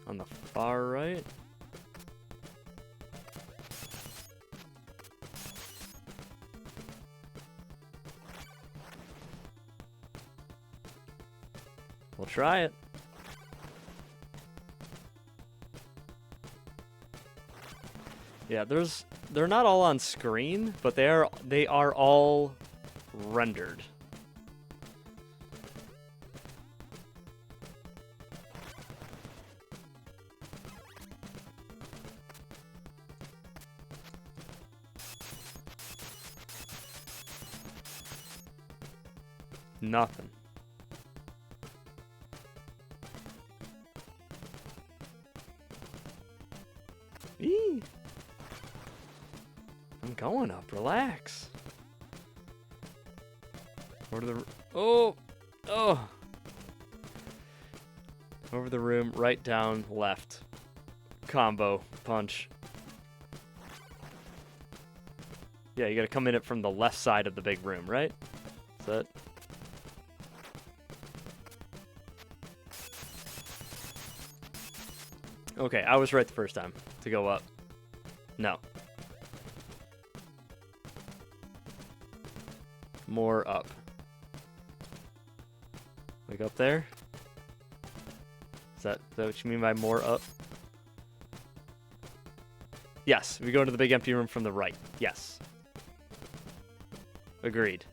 On the far right. We'll try it. Yeah, they're not all on screen, but they are all rendered. Nothing. Eee. I'm going up. Relax. Over the... Oh! Oh! Over the room, right, down, left. Combo. Punch. Yeah, you gotta come in it from the left side of the big room, right? Is that... Okay, I was right the first time. To go up. No. More up. Like up there? Is that what you mean by more up? Yes, we go into the big empty room from the right. Yes. Agreed.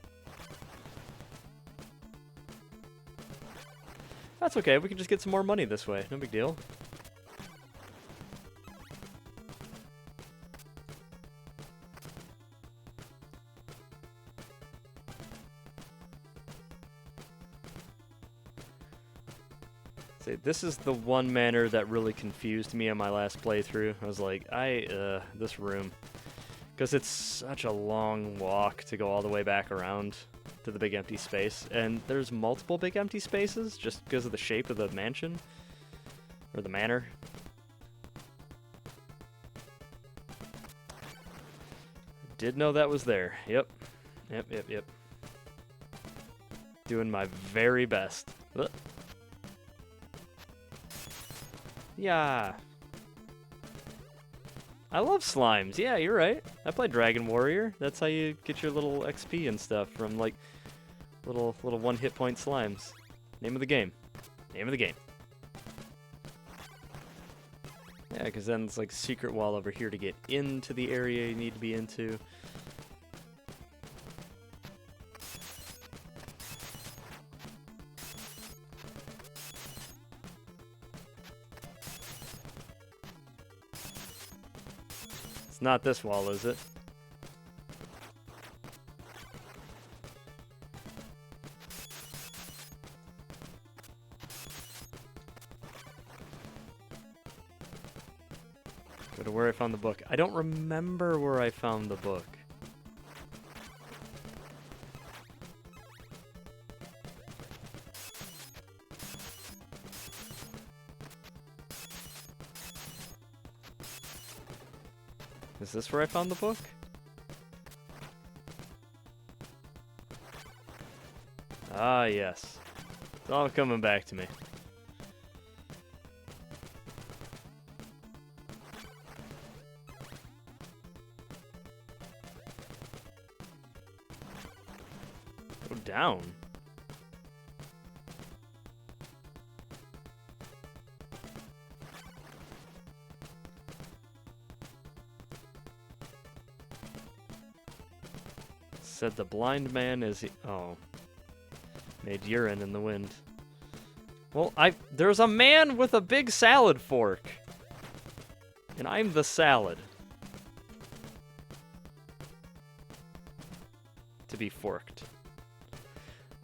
That's okay, we can just get some more money this way. No big deal. This is the one manor that really confused me on my last playthrough. I was like, this room. Because it's such a long walk to go all the way back around to the big empty space. And there's multiple big empty spaces just because of the shape of the mansion. Or the manor. Did know that was there. Yep. Yep. Doing my very best. Ugh. Yeah. I love slimes. Yeah, you're right. I played Dragon Warrior. That's how you get your little XP and stuff from, like, little one hit point slimes. Name of the game. Name of the game. Yeah, because then it's like secret wall over here to get into the area you need to be into. It's not this wall, is it? Go to where I found the book. I don't remember where I found the book. Is this where I found the book? Ah, yes. It's all coming back to me. Go down. Said the blind man is... Oh. Made urine in the wind. Well, there's a man with a big salad fork. And I'm the salad. To be forked.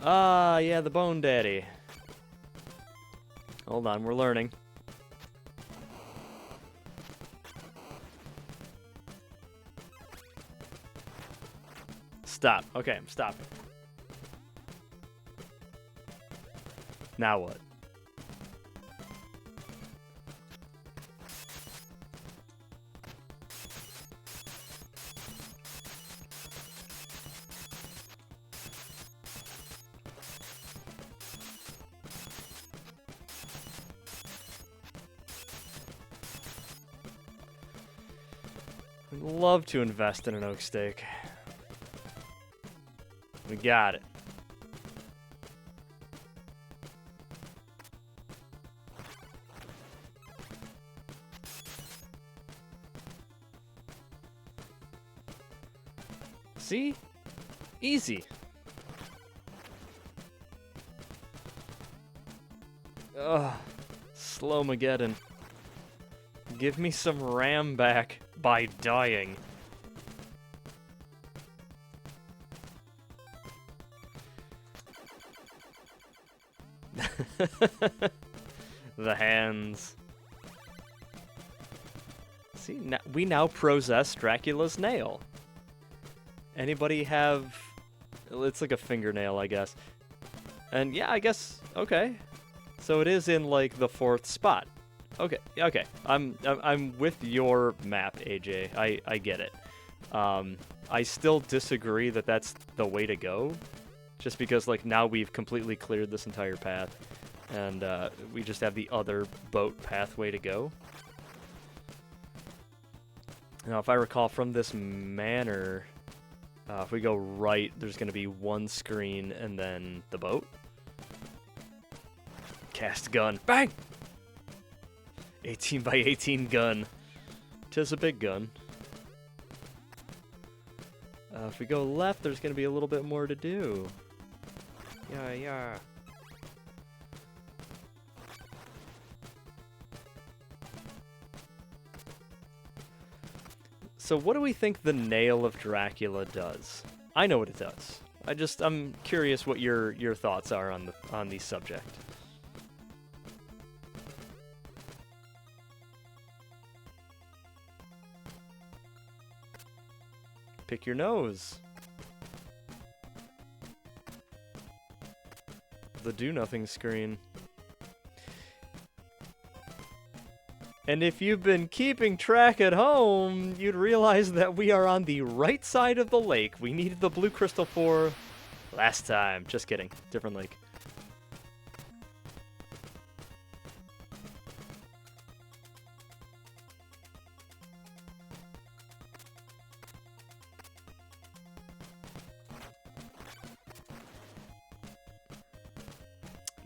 Ah, yeah, the Bone Daddy. Hold on, we're learning. Stop. Okay, I'm stopping. Now what? I'd love to invest in an oak stake. We got it. See? Easy. Ugh. Slow-mageddon. Give me some RAM back by dying. The hands. See, we now possess Dracula's nail. Anybody have It's like a fingernail, I guess. And yeah, I guess, okay. So it is in, like, the 4th spot. Okay, okay. I'm with your map, AJ. I get it. I still disagree that that's the way to go. Just because, like, now we've completely cleared this entire path. And we just have the other boat pathway to go. Now, if I recall from this manor, if we go right, there's going to be one screen and then the boat. Cast gun. Bang! 18 by 18 gun. 'Tis a big gun. If we go left, there's going to be a little bit more to do. Yeah. So what do we think the nail of Dracula does? I know what it does. I'm curious what your thoughts are on the subject. Pick your nose. The do-nothing screen. And if you've been keeping track at home, you'd realize that we are on the right side of the lake. We needed the blue crystal for last time. Just kidding. Different lake.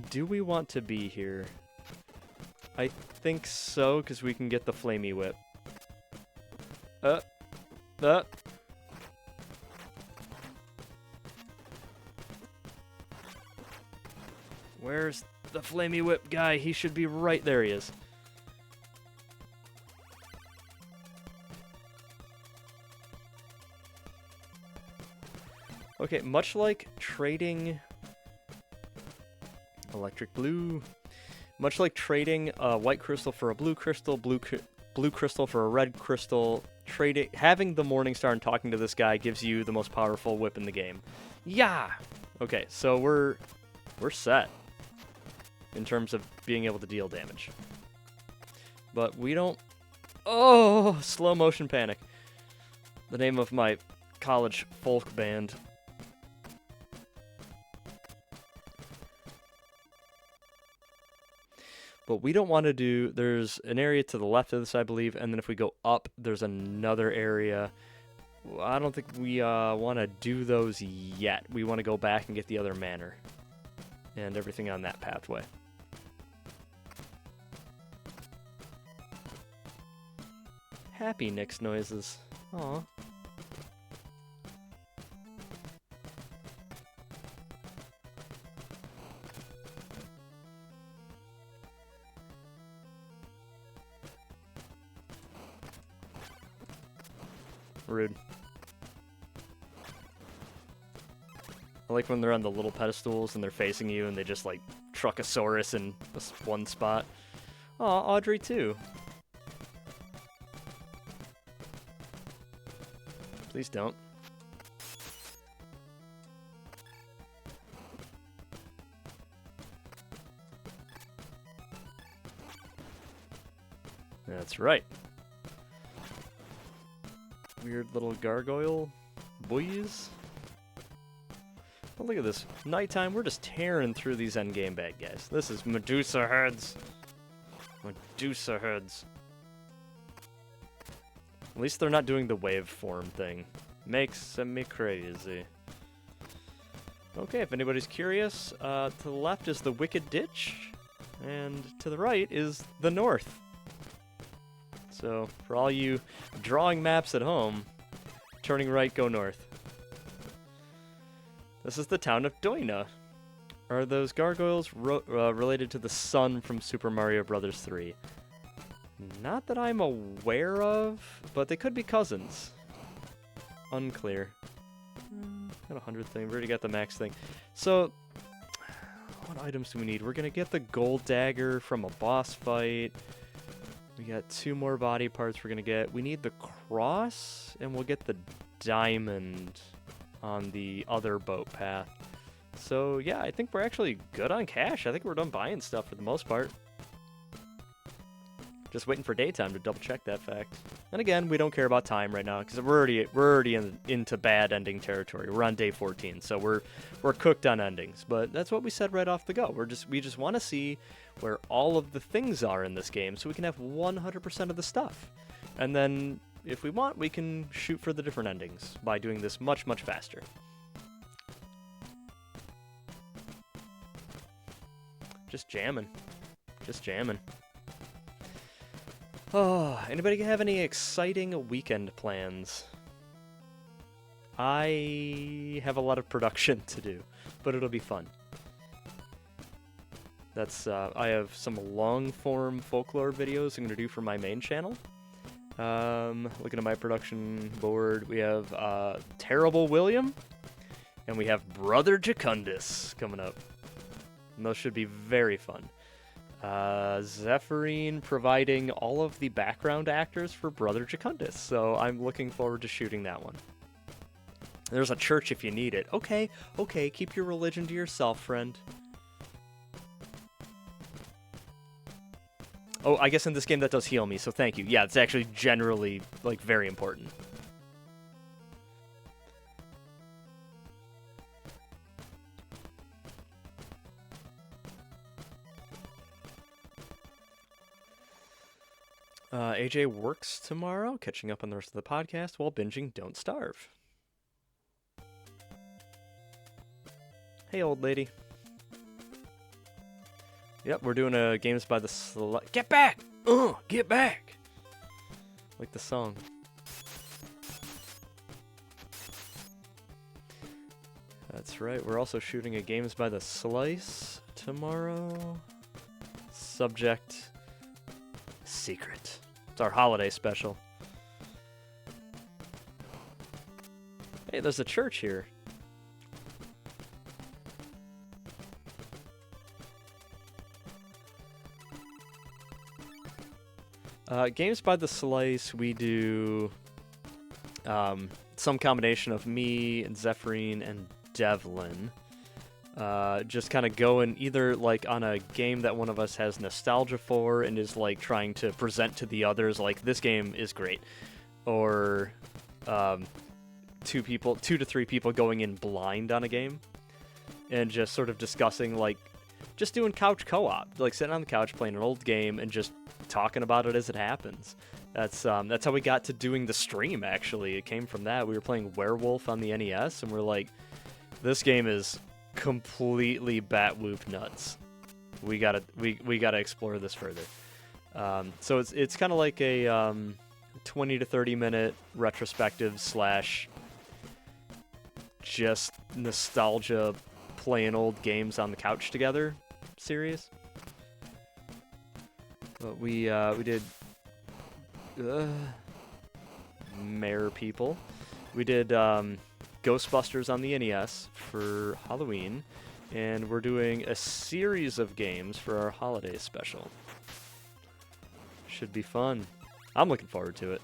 Do we want to be here? I think so, because we can get the flamey whip. Where's the flamey whip guy? He should be right there. He is. Okay, much like trading electric blue. Much like trading a white crystal for a blue crystal, blue crystal for a red crystal, having the Morning Star and talking to this guy gives you the most powerful whip in the game. Yeah! Okay, so we're set in terms of being able to deal damage. But we don't... Oh! Slow motion panic. The name of my college folk band. But we don't want to do, there's an area to the left of this, I believe, and then if we go up, there's another area. I don't think we want to do those yet. We want to go back and get the other manor and everything on that pathway. Happy Nick's noises. Aw. Rude. I like when they're on the little pedestals and they're facing you and they just like Truckosaurus in this one spot. Aw, Audrey too. Please don't. That's right. Weird little gargoyle boys. But look at this. Nighttime, we're just tearing through these endgame bad guys. This is Medusa herds. Medusa herds. At least they're not doing the waveform thing. Makes me crazy. Okay, if anybody's curious, to the left is the Wicked Ditch, and to the right is the north. So, for all you drawing maps at home, turning right, go north. This is the town of Doina. Are those gargoyles related to the sun from Super Mario Bros. 3? Not that I'm aware of, but they could be cousins. Unclear. Got 100 thing. We already got the max thing. So, what items do we need? We're going to get the gold dagger from a boss fight. We got 2 more body parts we're going to get. We need the cross, and we'll get the diamond on the other boat path. So yeah, I think we're actually good on cash. I think we're done buying stuff for the most part. Just waiting for daytime to double check that fact. And again, we don't care about time right now because we're already into bad ending territory. We're on day 14, so we're cooked on endings. But that's what we said right off the go. We just want to see where all of the things are in this game, so we can have 100% of the stuff. And then, if we want, we can shoot for the different endings by doing this much faster. Just jamming. Just jamming. Oh, anybody have any exciting weekend plans? I have a lot of production to do, but it'll be fun. That's I have some long-form folklore videos I'm going to do for my main channel. Looking at my production board, we have Terrible William, and we have Brother Jacundus coming up. And those should be very fun. Zephyrine providing all of the background actors for Brother Jacundus, so I'm looking forward to shooting that one. There's a church if you need it. Okay, keep your religion to yourself, friend. Oh, I guess in this game that does heal me, so thank you. Yeah, it's actually generally, like, very important. AJ works tomorrow, catching up on the rest of the podcast while binging Don't Starve. Hey, old lady. Yep, we're doing a Games by the Get back! Get back! Like the song. That's right, we're also shooting a Games by the Slice tomorrow. Subject... secret. It's our holiday special. Hey, there's a church here. Games by the Slice, we do some combination of me and Zephyrine and Devlin. Just kind of going either like on a game that one of us has nostalgia for and is like trying to present to the others like this game is great, or 2 to 3 people going in blind on a game and just sort of discussing, like, just doing couch co-op, like sitting on the couch playing an old game and just talking about it as it happens. That's how we got to doing the stream. Actually, it came from that. We were playing Werewolf on the NES and we're like, this game is completely bat-whoop nuts. We gotta explore this further. So it's kind of like a 20 to 30 minute retrospective / just nostalgia playing old games on the couch together series. But we did Mare People. We did Ghostbusters on the NES for Halloween, and we're doing a series of games for our holiday special. Should be fun. I'm looking forward to it.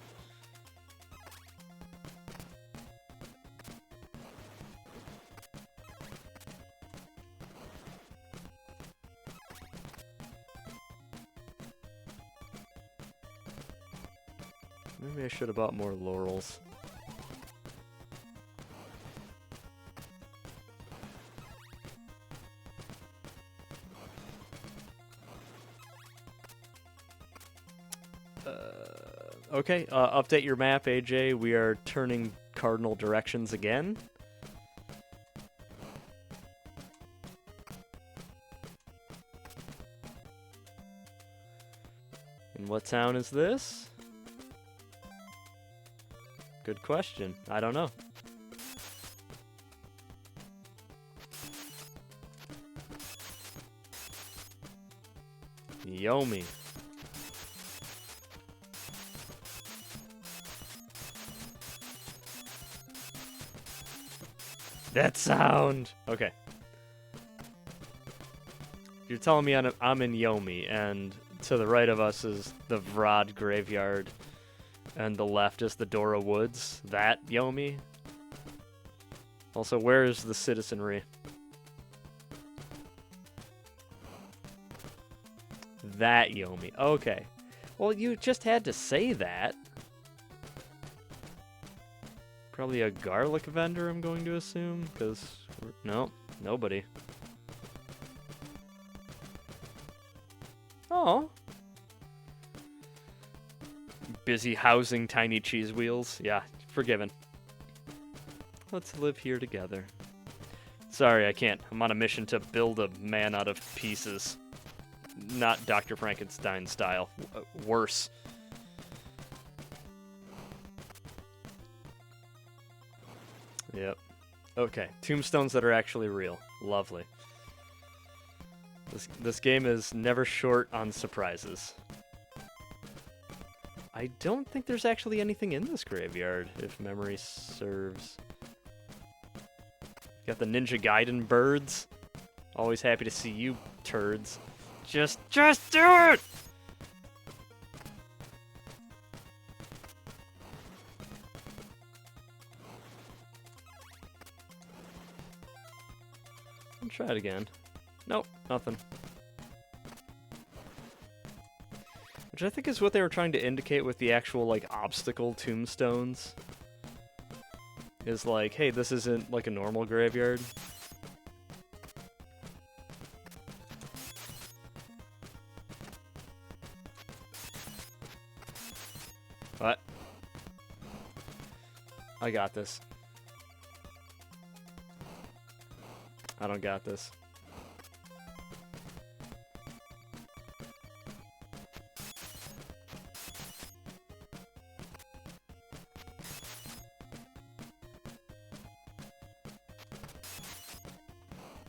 Maybe I should have bought more laurels. Okay, update your map, AJ. We are turning cardinal directions again. And what town is this? Good question. I don't know. Yomi. That sound! Okay. You're telling me I'm in Yomi, and to the right of us is the Vrod Graveyard, and the left is the Dora Woods. That Yomi? Also, where is the citizenry? That Yomi. Okay. Well, you just had to say that. Probably a garlic vendor, I'm going to assume, because... No, nobody. Oh. Busy housing tiny cheese wheels. Yeah, forgiven. Let's live here together. Sorry, I can't. I'm on a mission to build a man out of pieces. Not Dr. Frankenstein style. Worse. Yep. Okay, tombstones that are actually real. Lovely. This game is never short on surprises. I don't think there's actually anything in this graveyard, if memory serves. Got the Ninja Gaiden birds. Always happy to see you, turds. Just do it! I'll try it again. Nope, nothing. Which I think is what they were trying to indicate with the actual, like, obstacle tombstones. Is like, hey, this isn't like a normal graveyard. What? I got this. I don't got this.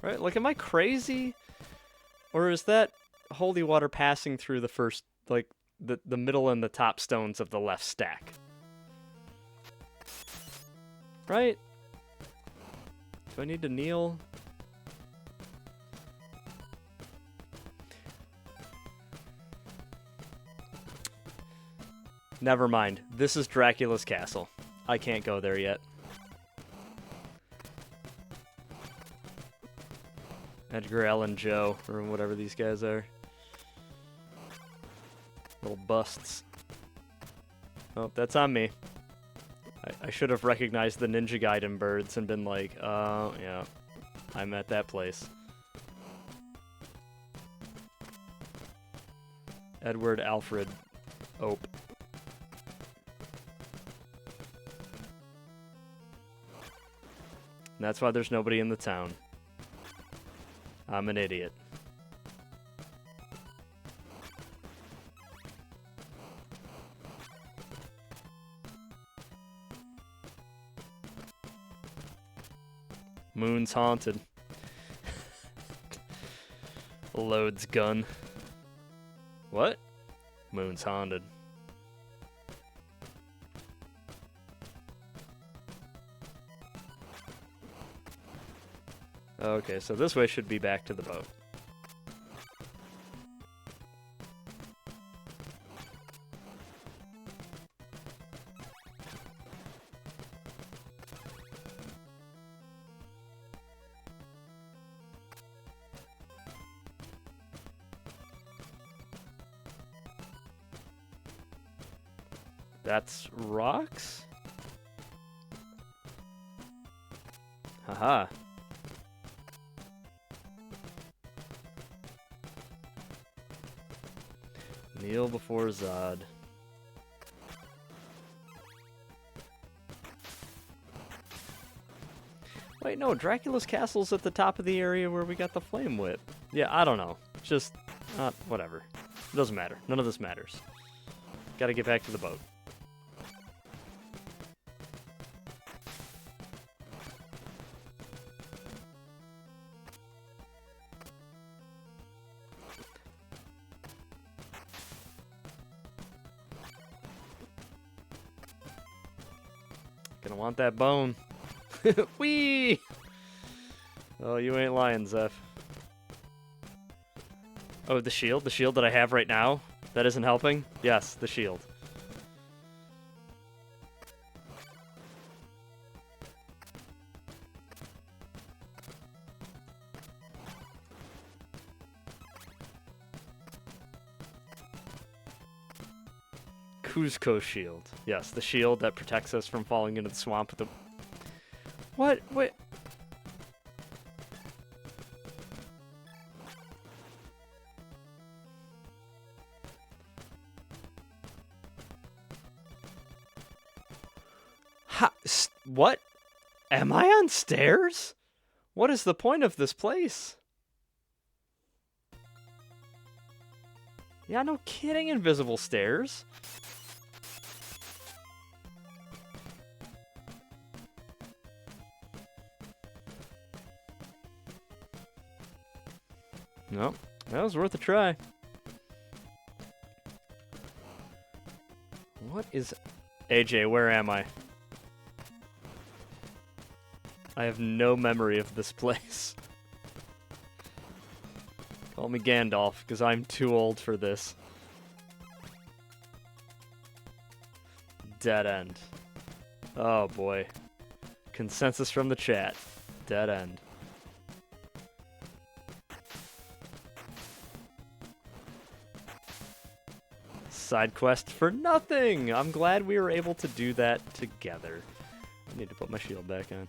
Right? Like, am I crazy? Or is that holy water passing through the first, like, the middle and the top stones of the left stack? Right? Do I need to kneel? Never mind. This is Dracula's castle. I can't go there yet. Edgar Allan Joe, or whatever these guys are. Little busts. Oh, that's on me. I should have recognized the Ninja Gaiden birds and been like, yeah, I'm at that place. Edward Alfred Ope. And that's why there's nobody in the town. I'm an idiot. Moon's haunted. Loads gun. What? Moon's haunted. Okay, so this way should be back to the boat. That's rocks? Haha. Kneel before Zod. Wait, no, Dracula's castle's at the top of the area where we got the flame whip. Yeah, I don't know. Just, whatever. It doesn't matter. None of this matters. Gotta get back to the boat. Gonna want that bone. Whee! Oh, you ain't lying, Zeph. Oh, the shield? The shield that I have right now? That isn't helping? Yes, the shield. Kuzco shield. Yes, the shield that protects us from falling into the swamp with the... What? Wait. What? Am I on stairs? What is the point of this place? Yeah, no kidding, invisible stairs. No, that was worth a try. What is... AJ, where am I? I have no memory of this place. Call me Gandalf, because I'm too old for this. Dead end. Oh boy. Consensus from the chat. Dead end. Side quest for nothing! I'm glad we were able to do that together. I need to put my shield back on.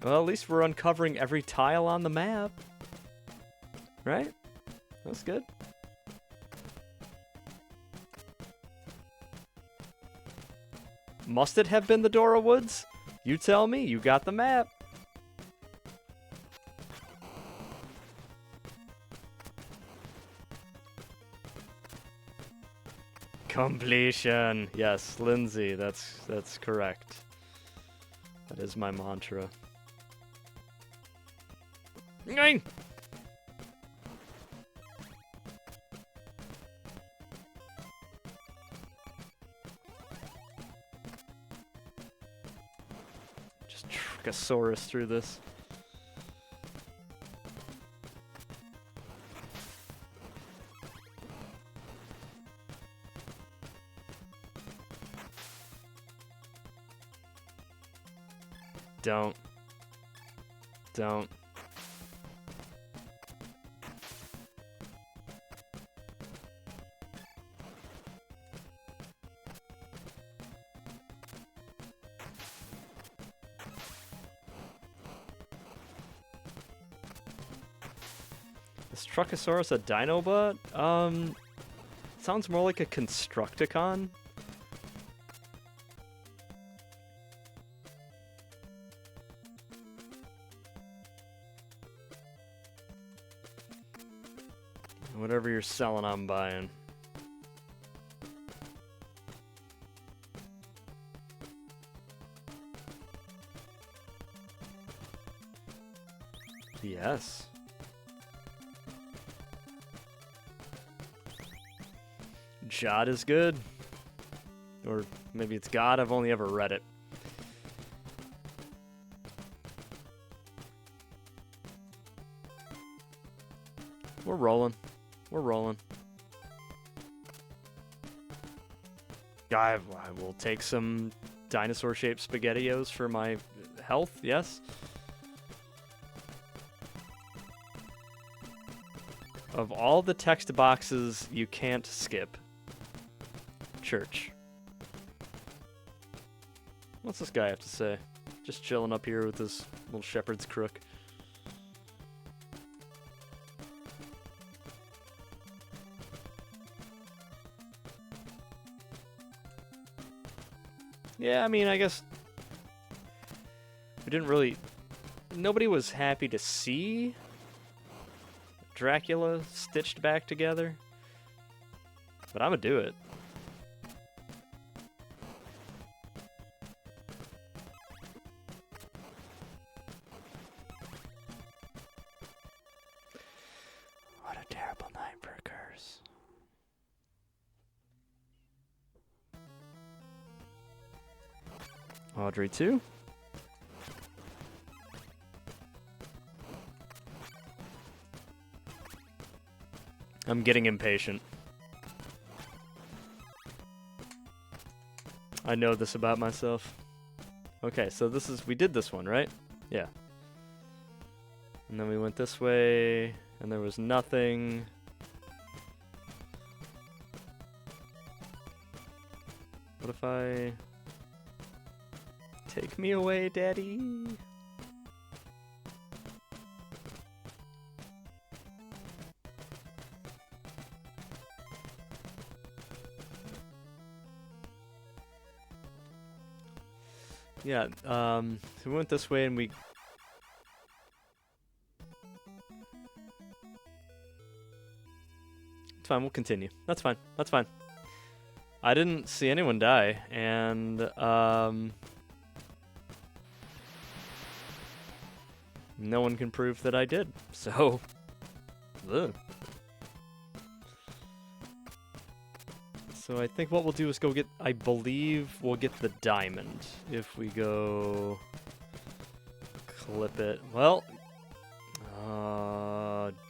Well, at least we're uncovering every tile on the map. Right? That's good. Must it have been the Dora Woods? You tell me, you got the map. Completion. Yes, Lindsay, that's correct. That is my mantra. Nine. Just Trichosaurus through this. Don't. Is Trichosaurus a Dinobot? Sounds more like a Constructicon. Whatever you're selling, I'm buying. Yes. Jot is good. Or maybe it's God, I've only ever read it. We're rolling. We're rolling. I will take some dinosaur-shaped SpaghettiOs for my health, yes. Of all the text boxes you can't skip. Church. What's this guy have to say? Just chilling up here with his little shepherd's crook. Yeah, I mean, I guess we didn't really... Nobody was happy to see Dracula stitched back together. But I'm gonna do it. What a terrible night for a curse. Audrey 2. I'm getting impatient. I know this about myself. Okay, so this is... We did this one, right? Yeah. And then we went this way, and there was nothing. What if I... Take me away, Daddy? Yeah, so we went this way and we... It's fine, we'll continue. That's fine, that's fine. I didn't see anyone die, and, no one can prove that I did, so... Ugh. So I think what we'll do is go get, I believe we'll get the diamond if we go clip it. Well,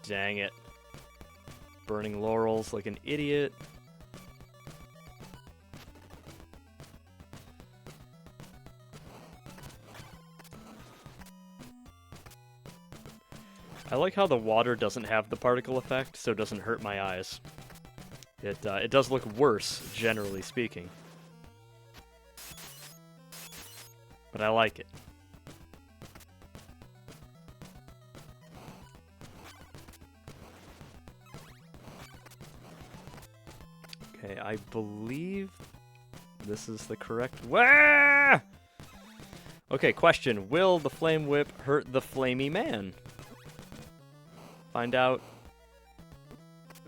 dang it. Burning laurels like an idiot. I like how the water doesn't have the particle effect, so it doesn't hurt my eyes. It does look worse, generally speaking. But I like it. Okay, I believe this is the correct way. Okay, question. Will the flame whip hurt the flamey man? Find out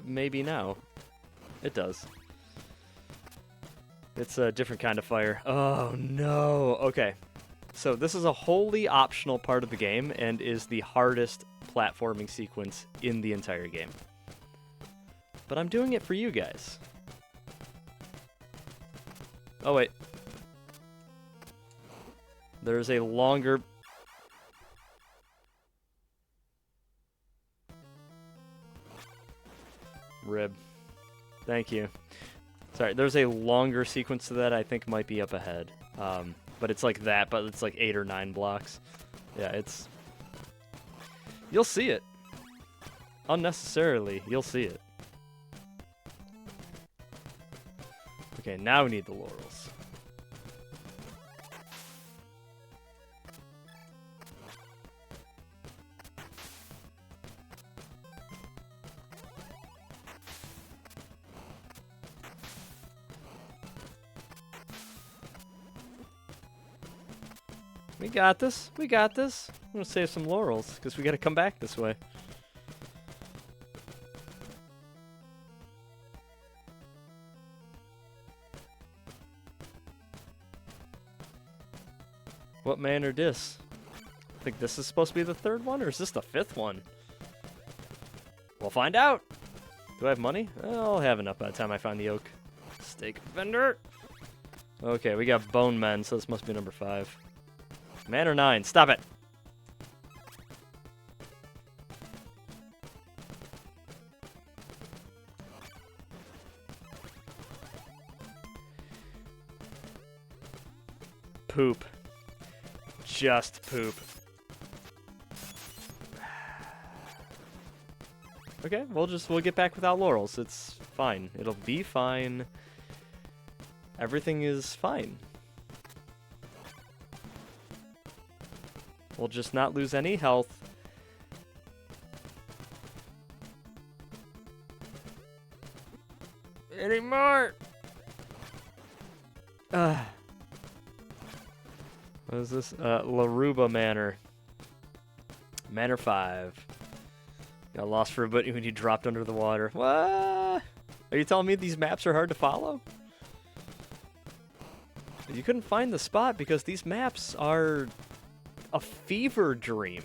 maybe now. It does. It's a different kind of fire. Oh, no. Okay. So this is a wholly optional part of the game and is the hardest platforming sequence in the entire game. But I'm doing it for you guys. Oh, wait. There's a longer... Rib. Thank you. Sorry, there's a longer sequence to that I think might be up ahead. But it's like that, but it's like 8 or 9 blocks. Yeah, it's... You'll see it. Unnecessarily, you'll see it. Okay, now we need the laurels. We got this. We got this. I'm gonna save some laurels because we gotta come back this way. What manor this? I think this is supposed to be the 3rd one, or is this the 5th one? We'll find out. Do I have money? I'll have enough by the time I find the oak. Steak vendor. Okay, we got bone men, so this must be number 5. Manor 9, stop it! Poop. Just poop. Okay, we'll get back without laurels. It's fine. It'll be fine. Everything is fine. We'll just not lose any health. Anymore! What is this? Laruba Manor. Manor 5. Got lost for a bit when you dropped under the water. What? Are you telling me these maps are hard to follow? You couldn't find the spot because these maps are a fever dream.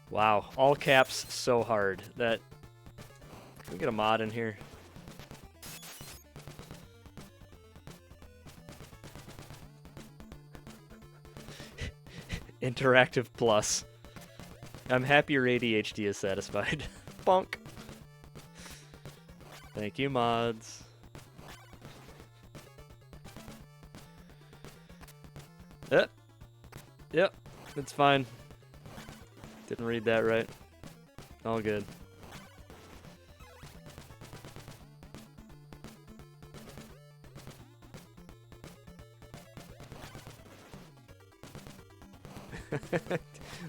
Wow, all caps so hard. That... Can we get a mod in here? Interactive Plus. I'm happy your ADHD is satisfied. Bonk. Thank you, mods. Yep, it's fine. Didn't read that right. All good.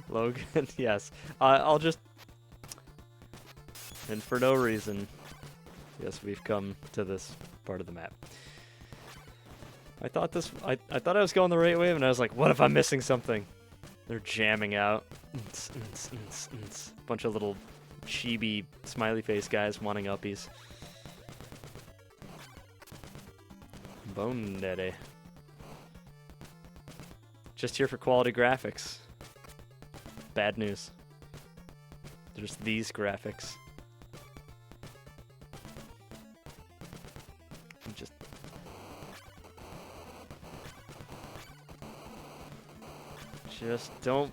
Logan, yes. I'll just... And for no reason, yes, we've come to this part of the map. I thought I was going the right way, and I was like, what if I'm missing something? They're jamming out. Bunch of little chibi smiley face guys wanting uppies. Bone Daddy. Just here for quality graphics. Bad news. There's these graphics. Just don't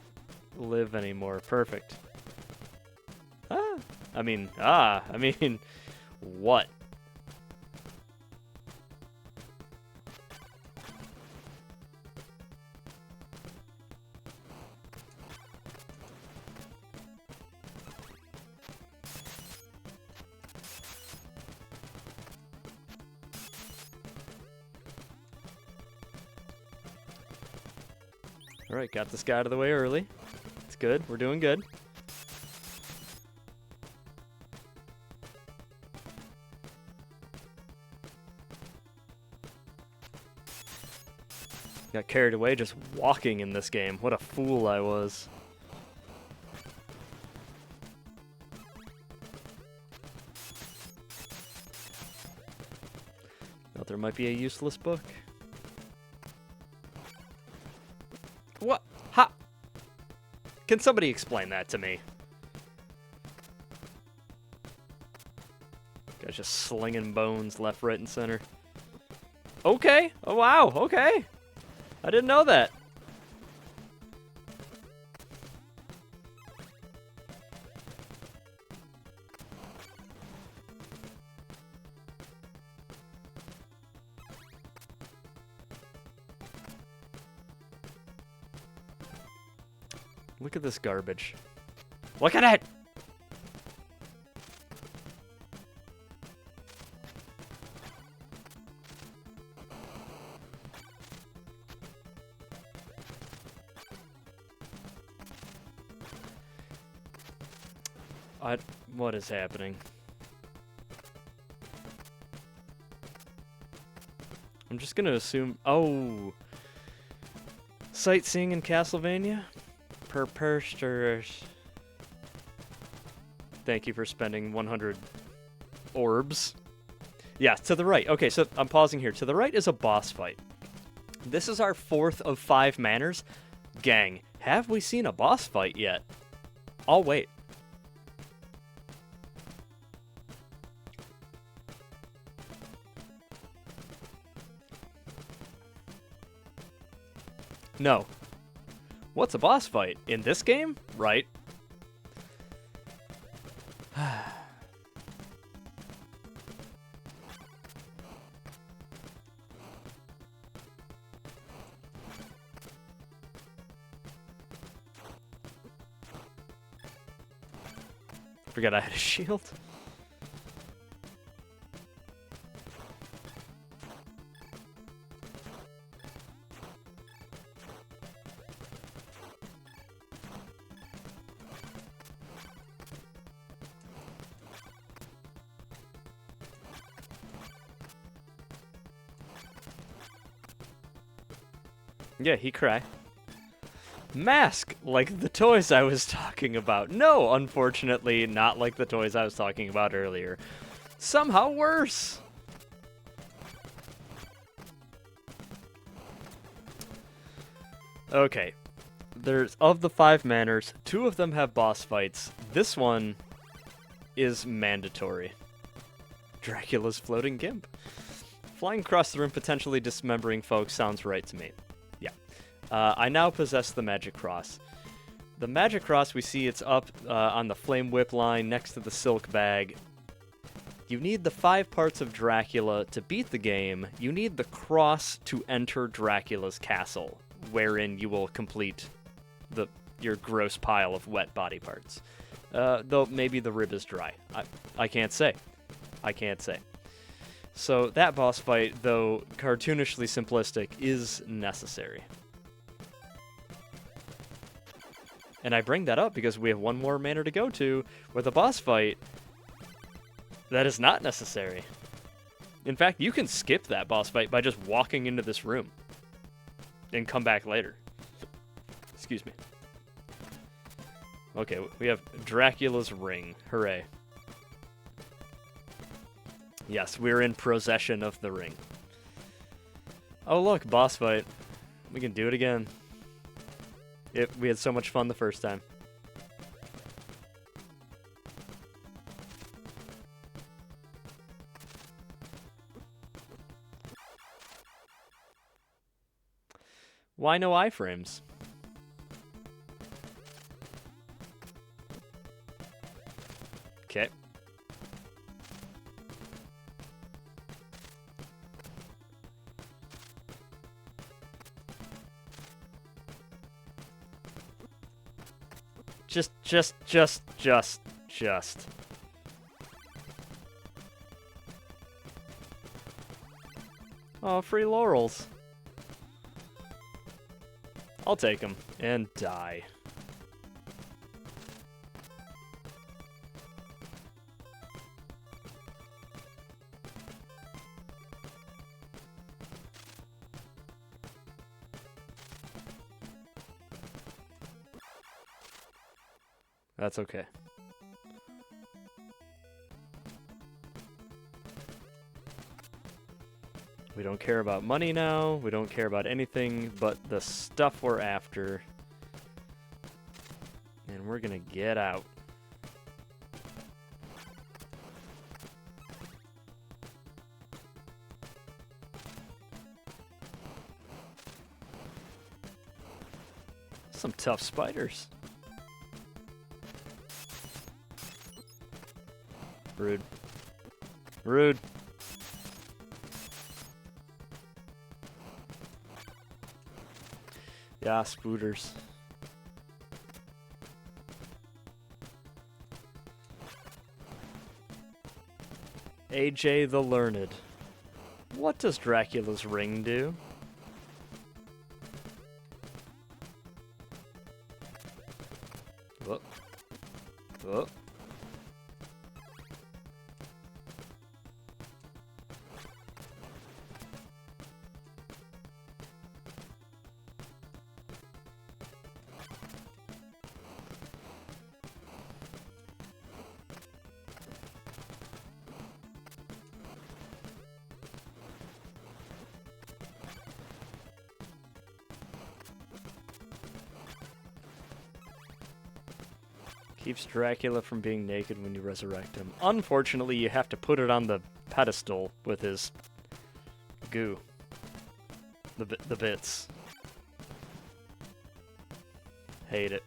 live anymore. Perfect. I mean, what? Alright, got this guy out of the way early. It's good. We're doing good. Got carried away just walking in this game. What a fool I was. Thought there might be a useless book. What? Ha! Can somebody explain that to me? Guy's just slinging bones left, right, and center. Okay. Oh, wow. Okay. I didn't know that. Look at this garbage. Look at it! What is happening? I'm just gonna assume... Oh! Sightseeing in Castlevania? Preposterous. Thank you for spending 100 orbs. Yeah, to the right. Okay, so I'm pausing here. To the right is a boss fight. This is our 4th of 5 manors. Gang, have we seen a boss fight yet? I'll wait. No. What's a boss fight? In this game? Right. Forgot I had a shield. Yeah, he cry. Mask, like the toys I was talking about. No, unfortunately, not like the toys I was talking about earlier. Somehow worse. Okay. There's, of the 5 manors, 2 of them have boss fights. This one is mandatory. Dracula's floating gimp. Flying across the room, potentially dismembering folks, sounds right to me. Yeah. I now possess the magic cross. The magic cross, we see it's up on the flame whip line next to the silk bag. You need the 5 parts of Dracula to beat the game. You need the cross to enter Dracula's castle, wherein you will complete your gross pile of wet body parts. Though maybe the rib is dry. I can't say. I can't say. So that boss fight, though cartoonishly simplistic, is necessary. And I bring that up because we have one more manor to go to with a boss fight that is not necessary. In fact, you can skip that boss fight by just walking into this room and come back later. Excuse me. Okay, we have Dracula's ring. Hooray. Yes, we're in possession of the ring. Oh look, boss fight. We can do it again. We had so much fun the first time. Why no iframes? Okay. Just. Oh, free laurels. I'll take them and die. That's okay. We don't care about money now. We don't care about anything but the stuff we're after. And we're gonna get out. Some tough spiders. Rude. Rude. Yeah, spooters. AJ the Learned. What does Dracula's ring do? Oh. Oh. Keeps Dracula from being naked when you resurrect him. Unfortunately, you have to put it on the pedestal with his goo. The bits. Hate it.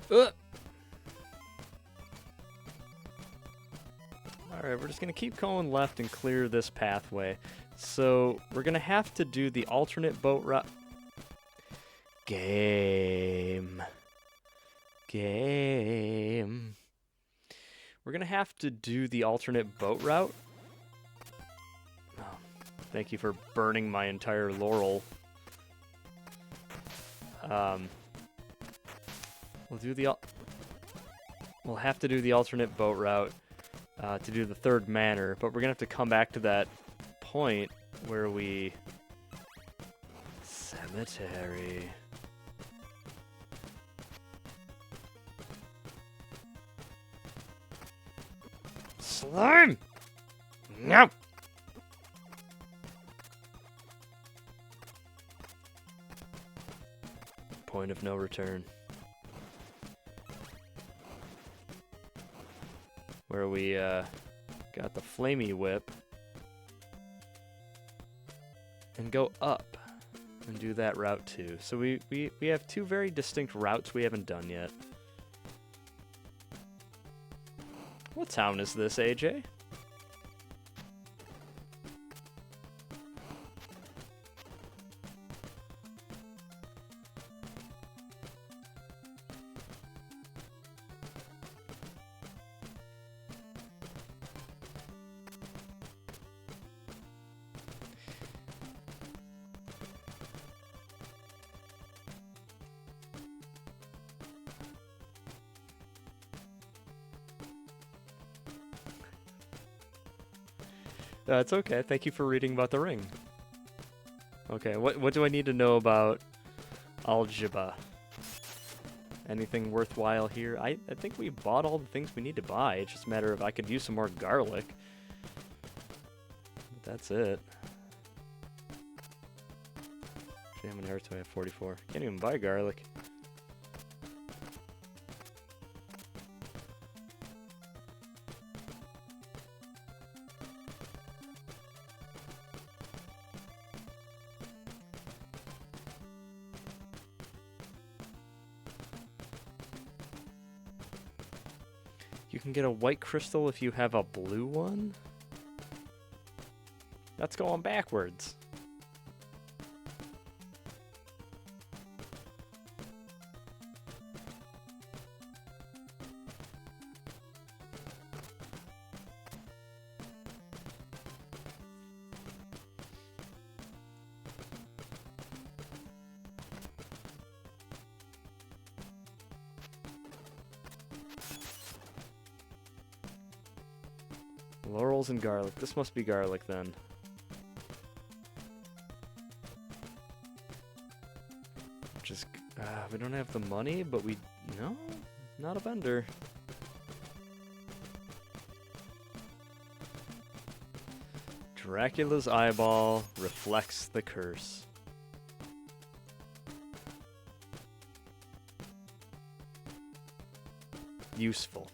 Alright, we're just going to keep going left and clear this pathway. So, we're going to have to do the alternate boat route. Game. We're going to have to do the alternate boat route. Oh, thank you for burning my entire laurel. We'll have to do the alternate boat route to do the third manor, but we're gonna have to come back to that point where we... Cemetery. Slime! No! point of no return. Where we got the flamey whip and go up and do that route too. So we have two very distinct routes we haven't done yet. What town is this, AJ? It's okay. Thank you for reading about the ring. Okay, what do I need to know about algebra? Anything worthwhile here? I think we bought all the things we need to buy. It's just a matter of I could use some more garlic. But that's it. Actually, how many hearts do I have? 44. Can't even buy garlic. You can get a white crystal if you have a blue one? That's going backwards. Laurels and garlic. This must be garlic then. Just, we don't have the money, but we... No, not a vendor. Dracula's eyeball reflects the curse. Useful.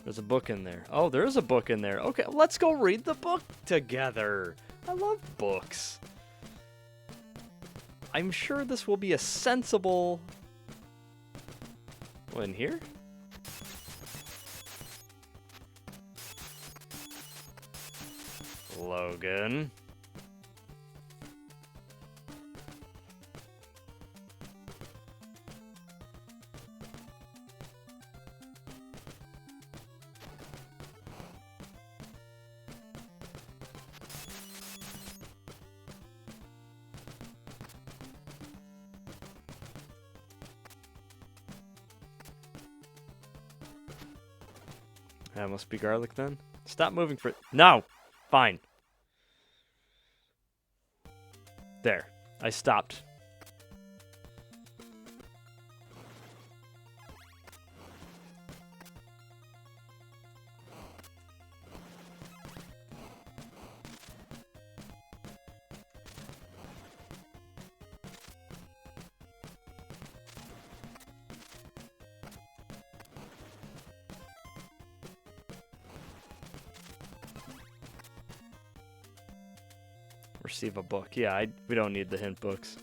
There's a book in there. Oh, there is a book in there. Okay, let's go read the book together. I love books. I'm sure this will be a sensible... Well, in here? Logan. That must be garlic then. Stop moving for... No! Fine. There. I stopped. Receive a book. Yeah, we don't need the hint books.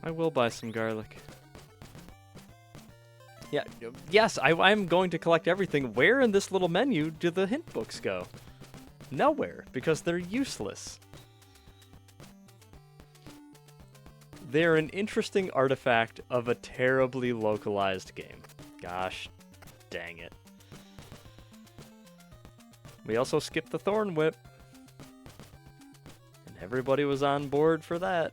I will buy some garlic. Yeah, yes, I'm going to collect everything. Where in this little menu do the hint books go? Nowhere, because they're useless. They're an interesting artifact of a terribly localized game. Gosh, dang it. We also skipped the Thorn Whip. And everybody was on board for that.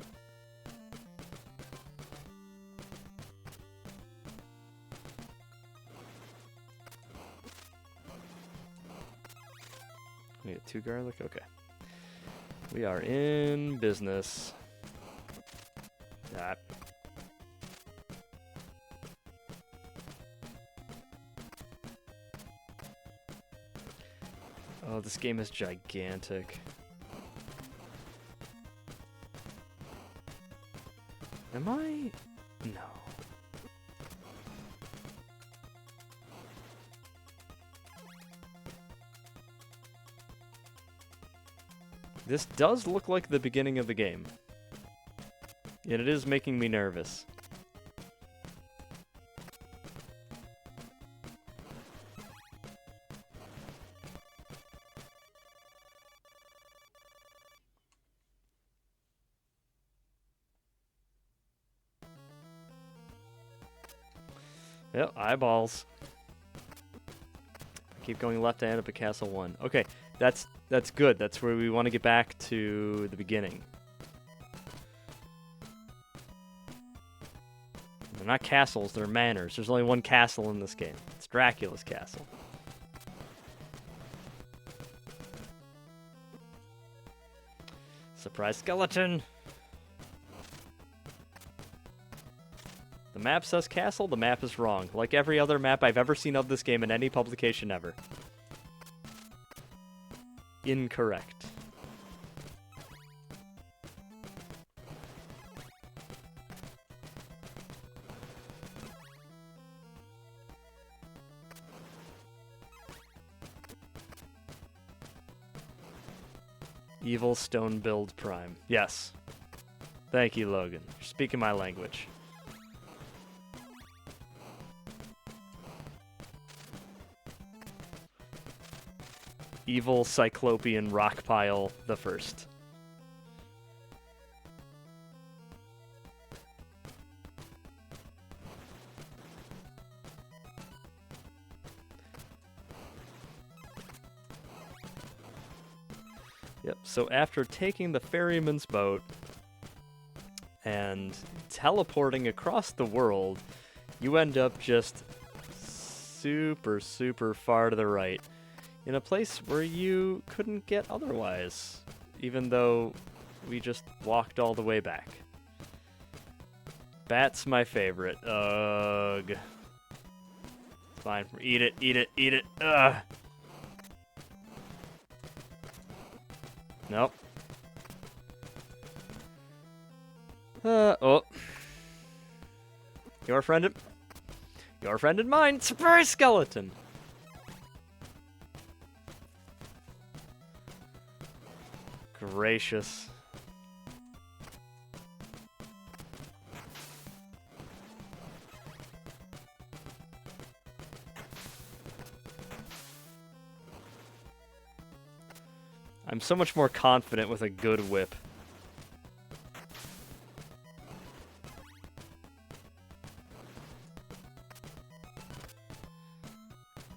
We get 2 garlic? Okay. We are in business. That. Oh, this game is gigantic. Am I? No. This does look like the beginning of the game. And it is making me nervous. Yep, eyeballs. Keep going left to end up at Castle 1. Okay, that's good. That's where we want to get back to the beginning. They're not castles, they're manors. There's only one castle in this game. It's Dracula's castle. Surprise skeleton! The map says castle, the map is wrong. Like every other map I've ever seen of this game in any publication ever. Incorrect. Evil Stone Build Prime. Yes. Thank you, Logan. You're speaking my language. Evil Cyclopean Rockpile the First. Yep, so after taking the ferryman's boat and teleporting across the world, you end up just super, super far to the right. In a place where you couldn't get otherwise, even though we just walked all the way back. Bat's my favorite. Ugh. Fine. Eat it, eat it, eat it. Ugh. Nope. Oh. Your friend and mine. Surprise skeleton. Gracious. I'm so much more confident with a good whip.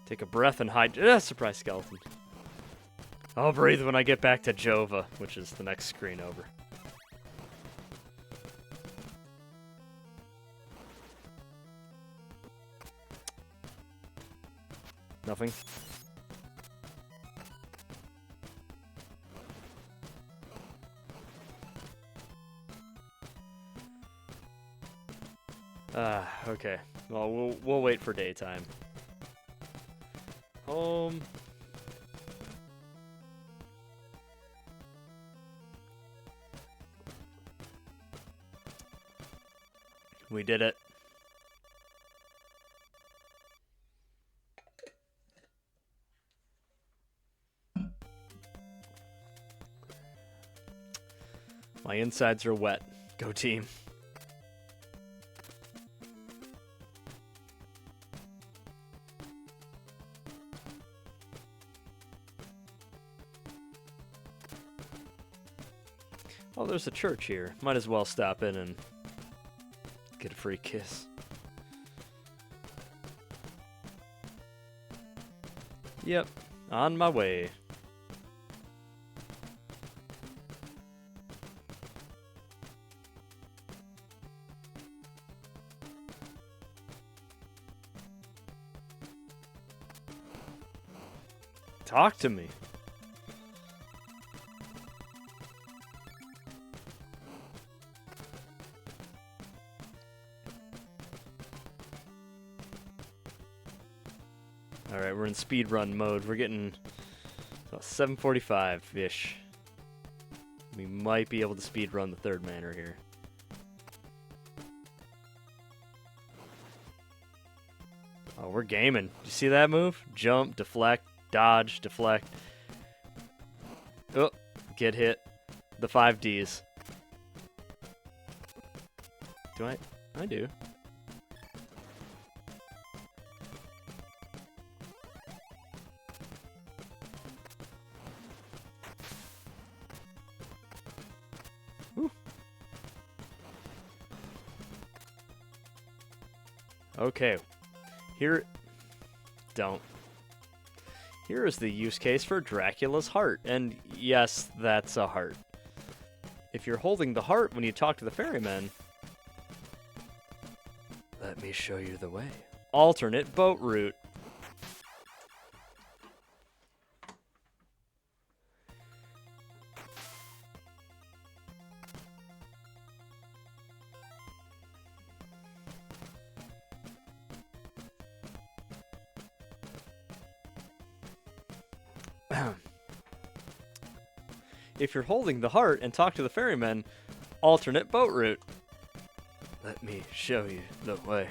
Take a breath and hide. Surprise skeleton. I'll breathe when I get back to Jova, which is the next screen over. Nothing. Okay. Well, we'll wait for daytime. Home. We did it. My insides are wet. Go team. Oh, there's a church here. Might as well stop in and get a free kiss. Yep, on my way. Talk to me. Alright, we're in speedrun mode. We're getting 7:45-ish. We might be able to speedrun the third manor here. Oh, we're gaming. You see that move? Jump, deflect, dodge, deflect. Oh, get hit. The 5Ds. Do I? I do. Ooh. Okay. Here is the use case for Dracula's heart. And yes, that's a heart. If you're holding the heart when you talk to the ferryman, let me show you the way. Alternate boat route. If you're holding the heart and talk to the ferryman, alternate boat route. Let me show you the way.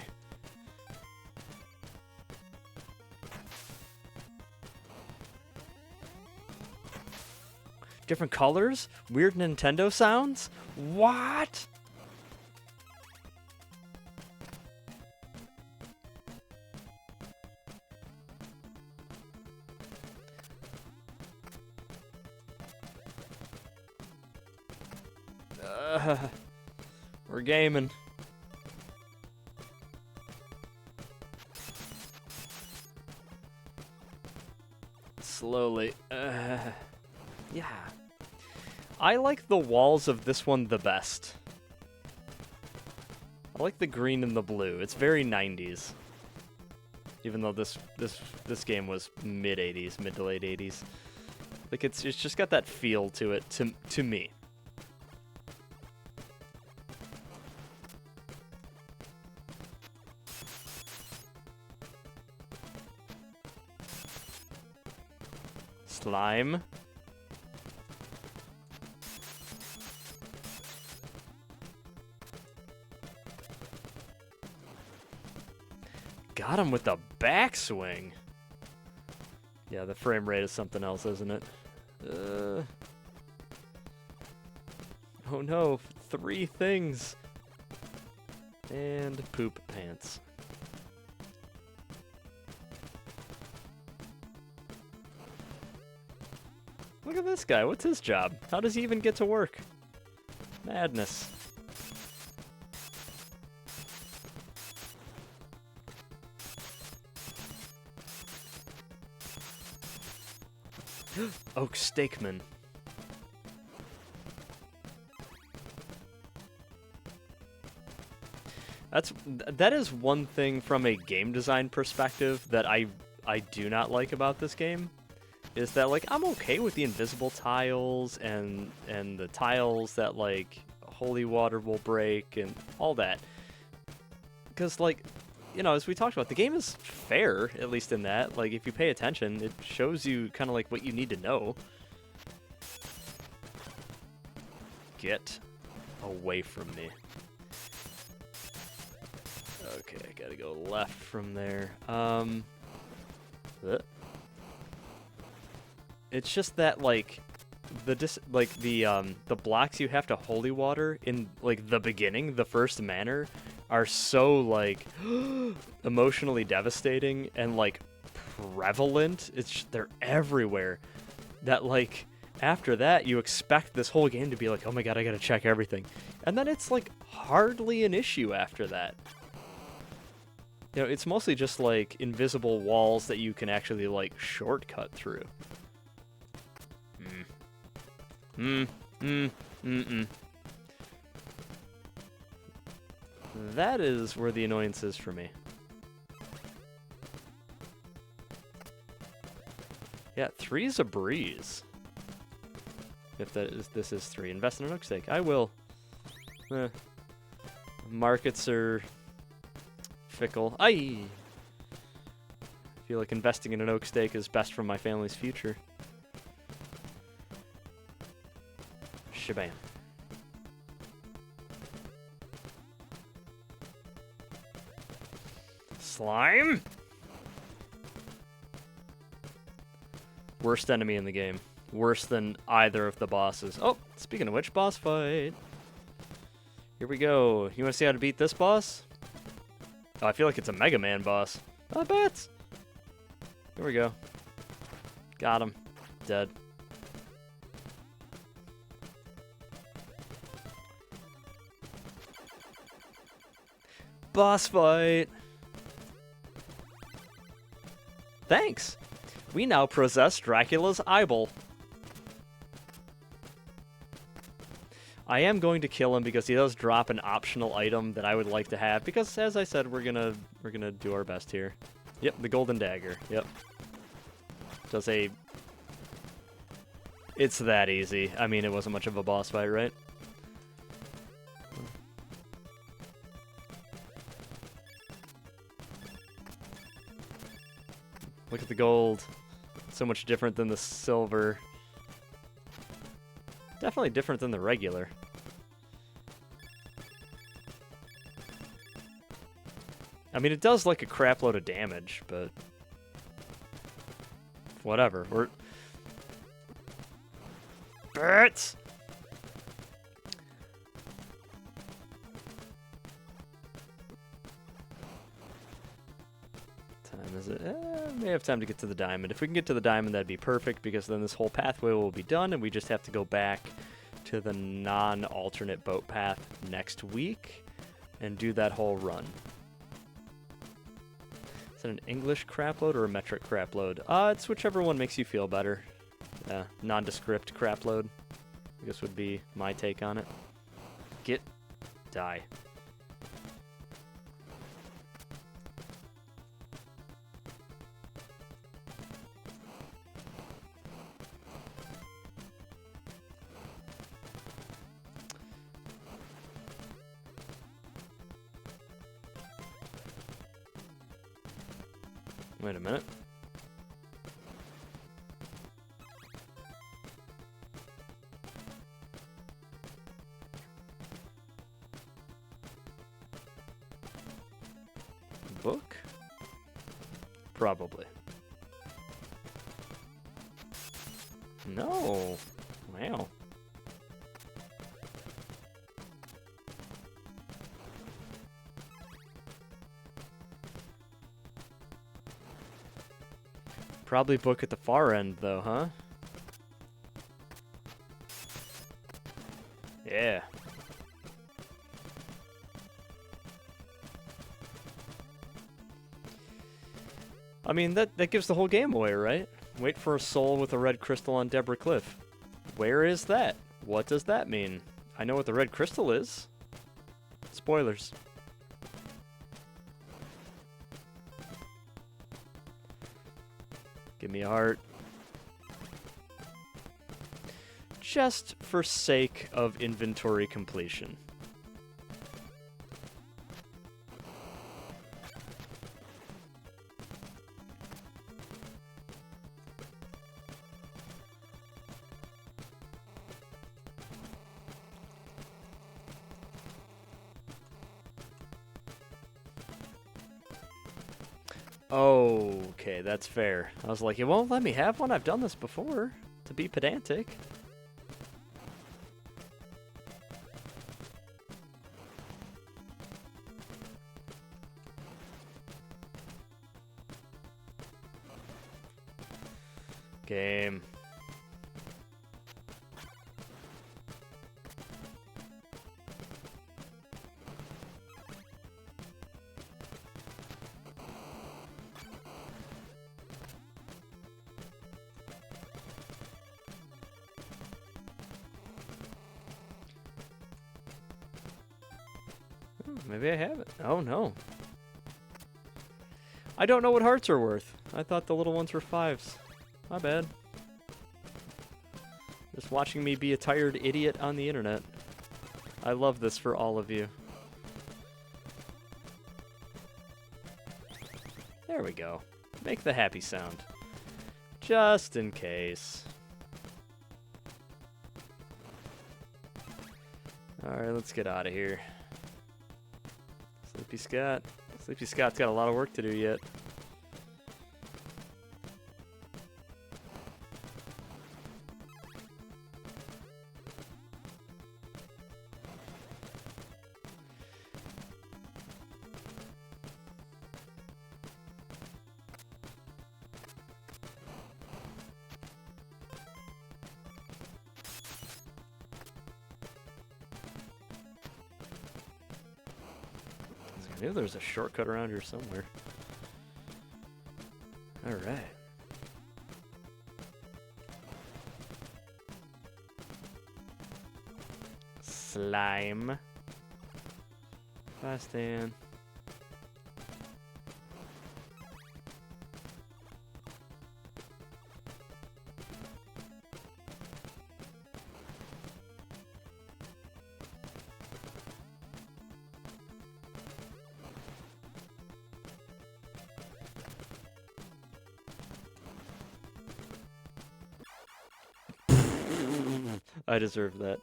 Different colors? Weird Nintendo sounds? What? We're gaming. Slowly. Yeah. I like the walls of this one the best. I like the green and the blue. It's very 90s. Even though this game was mid 80s, mid to late 80s. Like it's just got that feel to it to me. Slime. Got him with the backswing. Yeah, the frame rate is something else, isn't it? Oh no, 3 things. And poop pants. Look at this guy. What's his job? How does he even get to work? Madness. Oak Steakman. That is one thing from a game design perspective that I do not like about this game. Is that, like, I'm okay with the invisible tiles and the tiles that, like, holy water will break and all that. Because, like, you know, as we talked about, the game is fair, at least in that. Like, if you pay attention, it shows you kind of, like, what you need to know. Get away from me. Okay, I gotta go left from there. It's just that, like, the blocks you have to holy water in, like, the beginning, the first manor, are so, like, emotionally devastating and, like, prevalent. They're everywhere. That, like, after that, you expect this whole game to be like, oh my god, I gotta check everything. And then it's, like, hardly an issue after that. You know, it's mostly just, like, invisible walls that you can actually, like, shortcut through. That is where the annoyance is for me. Yeah, 3's a breeze. If this is 3. Invest in an oak steak. I will. Markets are fickle. Aye. If feel like investing in an oak stake is best for my family's future. Shabam. Slime? Worst enemy in the game. Worse than either of the bosses. Oh, speaking of which, boss fight. Here we go. You want to see how to beat this boss? Oh, I feel like it's a Mega Man boss. I bet. Here we go. Got him. Dead. Boss fight. Thanks. We now possess Dracula's eyeball. I am going to kill him because he does drop an optional item that I would like to have. Because, as I said, we're gonna do our best here. Yep, the golden dagger. Yep. Does a. It's that easy. I mean, it wasn't much of a boss fight, right? Look at the gold. So much different than the silver. Definitely different than the regular. I mean, it does like a crap load of damage, but whatever. We're Birds. Time is it? May have time to get to the diamond. If we can get to the diamond, that'd be perfect, because then this whole pathway will be done, and we just have to go back to the non-alternate boat path next week and do that whole run. Is it an English crap load or a metric crap load? It's whichever one makes you feel better. Nondescript crap load, I guess, would be my take on it. Get, die. Wait a minute. Book? Probably. No. Wow. Probably book at the far end, though, huh? Yeah. I mean, that gives the whole game away, right? Wait for a soul with a red crystal on Deborah Cliff. Where is that? What does that mean? I know what the red crystal is. Spoilers. Give me a heart. Just for sake of inventory completion. Okay, that's fair. I was like, it won't let me have one? I've done this before, to be pedantic. Game. Maybe I have it. Oh, no. I don't know what hearts are worth. I thought the little ones were 5s. My bad. Just watching me be a tired idiot on the internet. I love this for all of you. There we go. Make the happy sound. Just in case. Alright, let's get out of here. Sleepy Scott. Sleepy Scott's got a lot of work to do yet. I knew there was a shortcut around here somewhere. Alright. Slime. Fast Dan. I deserve that.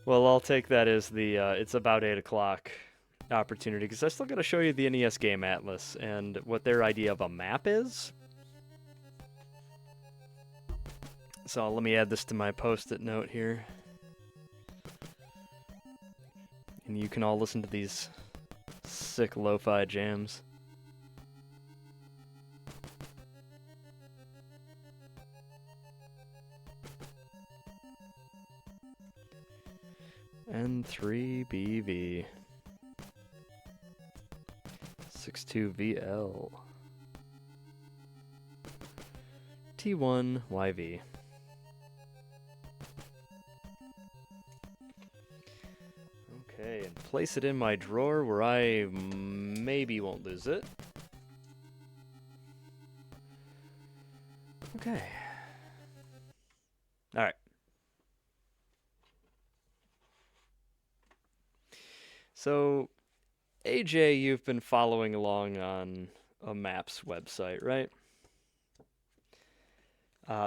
Well, I'll take that as the it's about 8 o'clock opportunity, because I still got to show you the NES game Atlas and what their idea of a map is. So let me add this to my post-it note here. And you can all listen to these sick lo-fi jams. N3BV 62VL T1YV. Okay, and place it in my drawer where I maybe won't lose it. Okay. All right. So, AJ, you've been following along on a Maps website, right?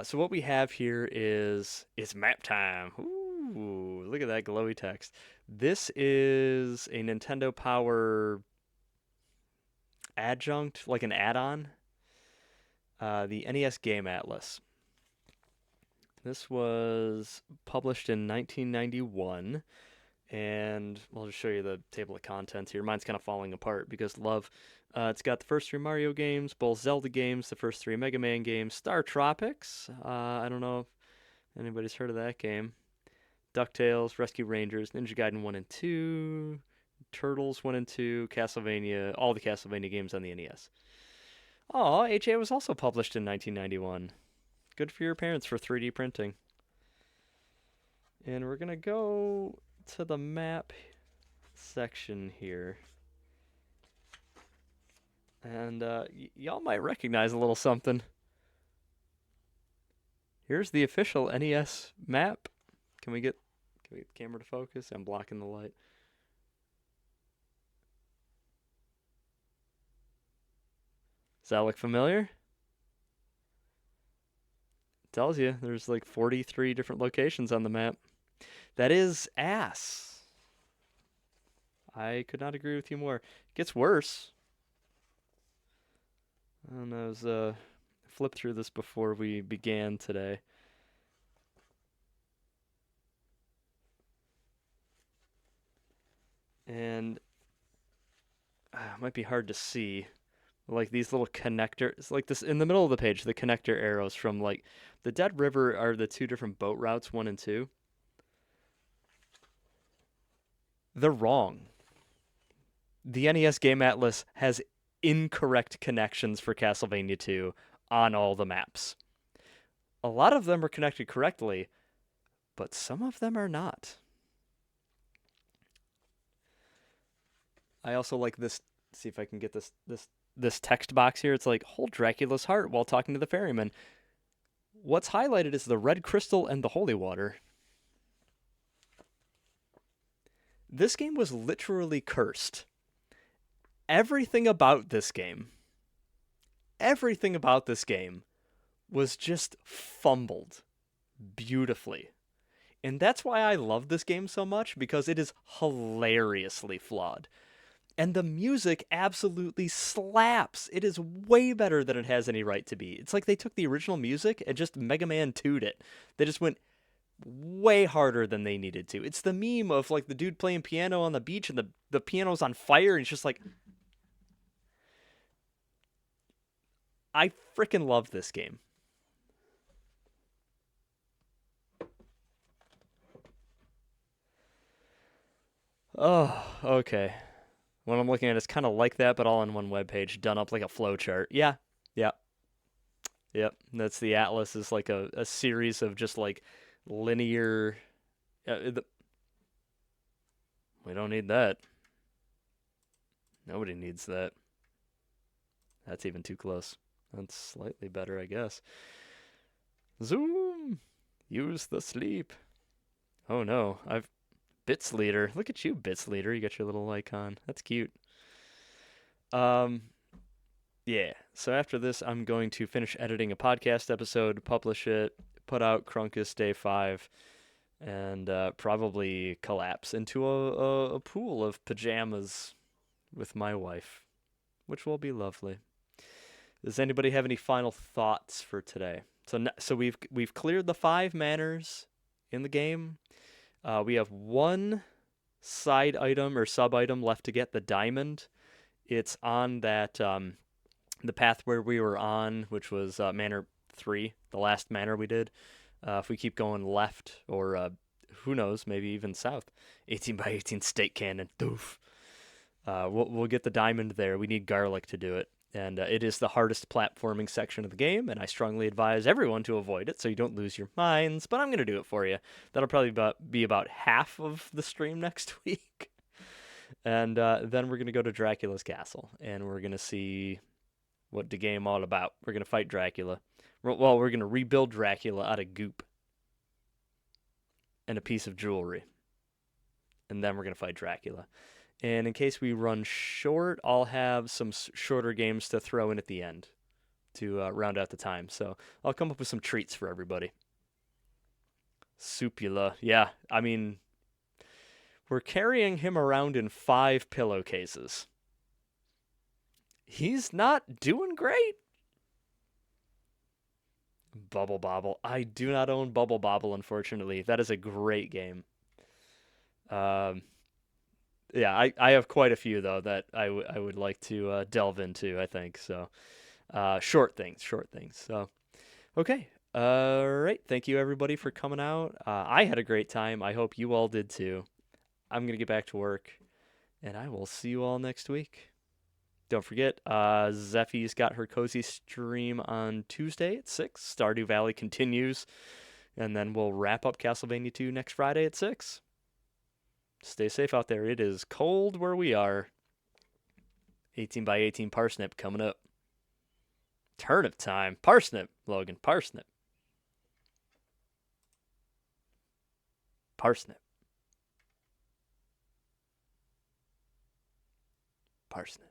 So what we have here is, it's map time. Ooh, look at that glowy text. This is a Nintendo Power adjunct, like an add-on. The NES Game Atlas. This was published in 1991. And I'll just show you the table of contents here. Mine's kind of falling apart because love. It's got the first 3 Mario games, both Zelda games, the first 3 Mega Man games, Star Tropics. I don't know if anybody's heard of that game. DuckTales, Rescue Rangers, Ninja Gaiden 1 and 2, Turtles 1 and 2, Castlevania, all the Castlevania games on the NES. Oh, HA was also published in 1991. Good for your parents for 3D printing. And we're going to go to the map section here, and y'all might recognize a little something. Here's the official NES map. Can we get the camera to focus? I'm blocking the light. Does that look familiar? It tells you there's like 43 different locations on the map. That is ass. I could not agree with you more. It gets worse. I don't know, I was flipped through this before we began today. And it might be hard to see. Like these little connectors, like this in the middle of the page, the connector arrows from like the Dead River are the 2 different boat routes, 1 and 2. They're wrong. The NES Game Atlas has incorrect connections for Castlevania 2 on all the maps. A lot of them are connected correctly, but some of them are not. I also like this. See if I can get this text box here. It's like, hold Dracula's heart while talking to the ferryman. What's highlighted is the red crystal and the holy water. This game was literally cursed. Everything about this game everything about this game was just fumbled beautifully. And that's why I love this game so much, because it is hilariously flawed. And the music absolutely slaps. It is way better than it has any right to be. It's like they took the original music and just Mega Man 2'd it. They just went way harder than they needed to. It's the meme of like the dude playing piano on the beach and the piano's on fire and it's just like, I freaking love this game. Oh, okay. What I'm looking at is kind of like that, but all on one web page, done up like a flowchart. Yeah, yeah, yep. That's the atlas is like a series of just like linear. We don't need that. Nobody needs that. That's even too close. That's slightly better, I guess. Zoom. Use the sleep. Oh no, I've Bits leader. Look at you, Bits leader. You got your little icon. That's cute. Um, yeah. So after this, I'm going to finish editing a podcast episode, publish it, put out Crunkus Day 5, and probably collapse into a pool of pajamas with my wife, which will be lovely. Does anybody have any final thoughts for today? So we've cleared the 5 manors in the game. We have one side item or sub item left to get, the diamond. It's on that the path where we were on, which was manor 3, the last manor we did. If we keep going left, or who knows, maybe even south, 18 by 18 state cannon. Doof. We'll get the diamond there. We need garlic to do it. And it is the hardest platforming section of the game, and I strongly advise everyone to avoid it so you don't lose your minds, but I'm going to do it for you. That'll probably be about half of the stream next week. And then we're going to go to Dracula's castle, and we're going to see what the game all about. We're going to fight Dracula. Well, we're going to rebuild Dracula out of goop and a piece of jewelry. And then we're going to fight Dracula. And in case we run short, I'll have some shorter games to throw in at the end to round out the time. So I'll come up with some treats for everybody. Supula. Yeah, I mean, we're carrying him around in 5 pillowcases. He's not doing great. Bubble Bobble. I do not own Bubble Bobble, unfortunately. That is a great game. Um, yeah, I have quite a few though that I would like to delve into. I think so. Short things, short things. So okay, all right. Thank you everybody for coming out. I had a great time. I hope you all did too. I'm gonna get back to work, and I will see you all next week. Don't forget, Zeffy's got her cozy stream on Tuesday at 6. Stardew Valley continues, and then we'll wrap up Castlevania 2 next Friday at 6. Stay safe out there. It is cold where we are. 18 by 18 parsnip coming up. Turnip time. Parsnip, Logan. Parsnip. Parsnip. Parsnip.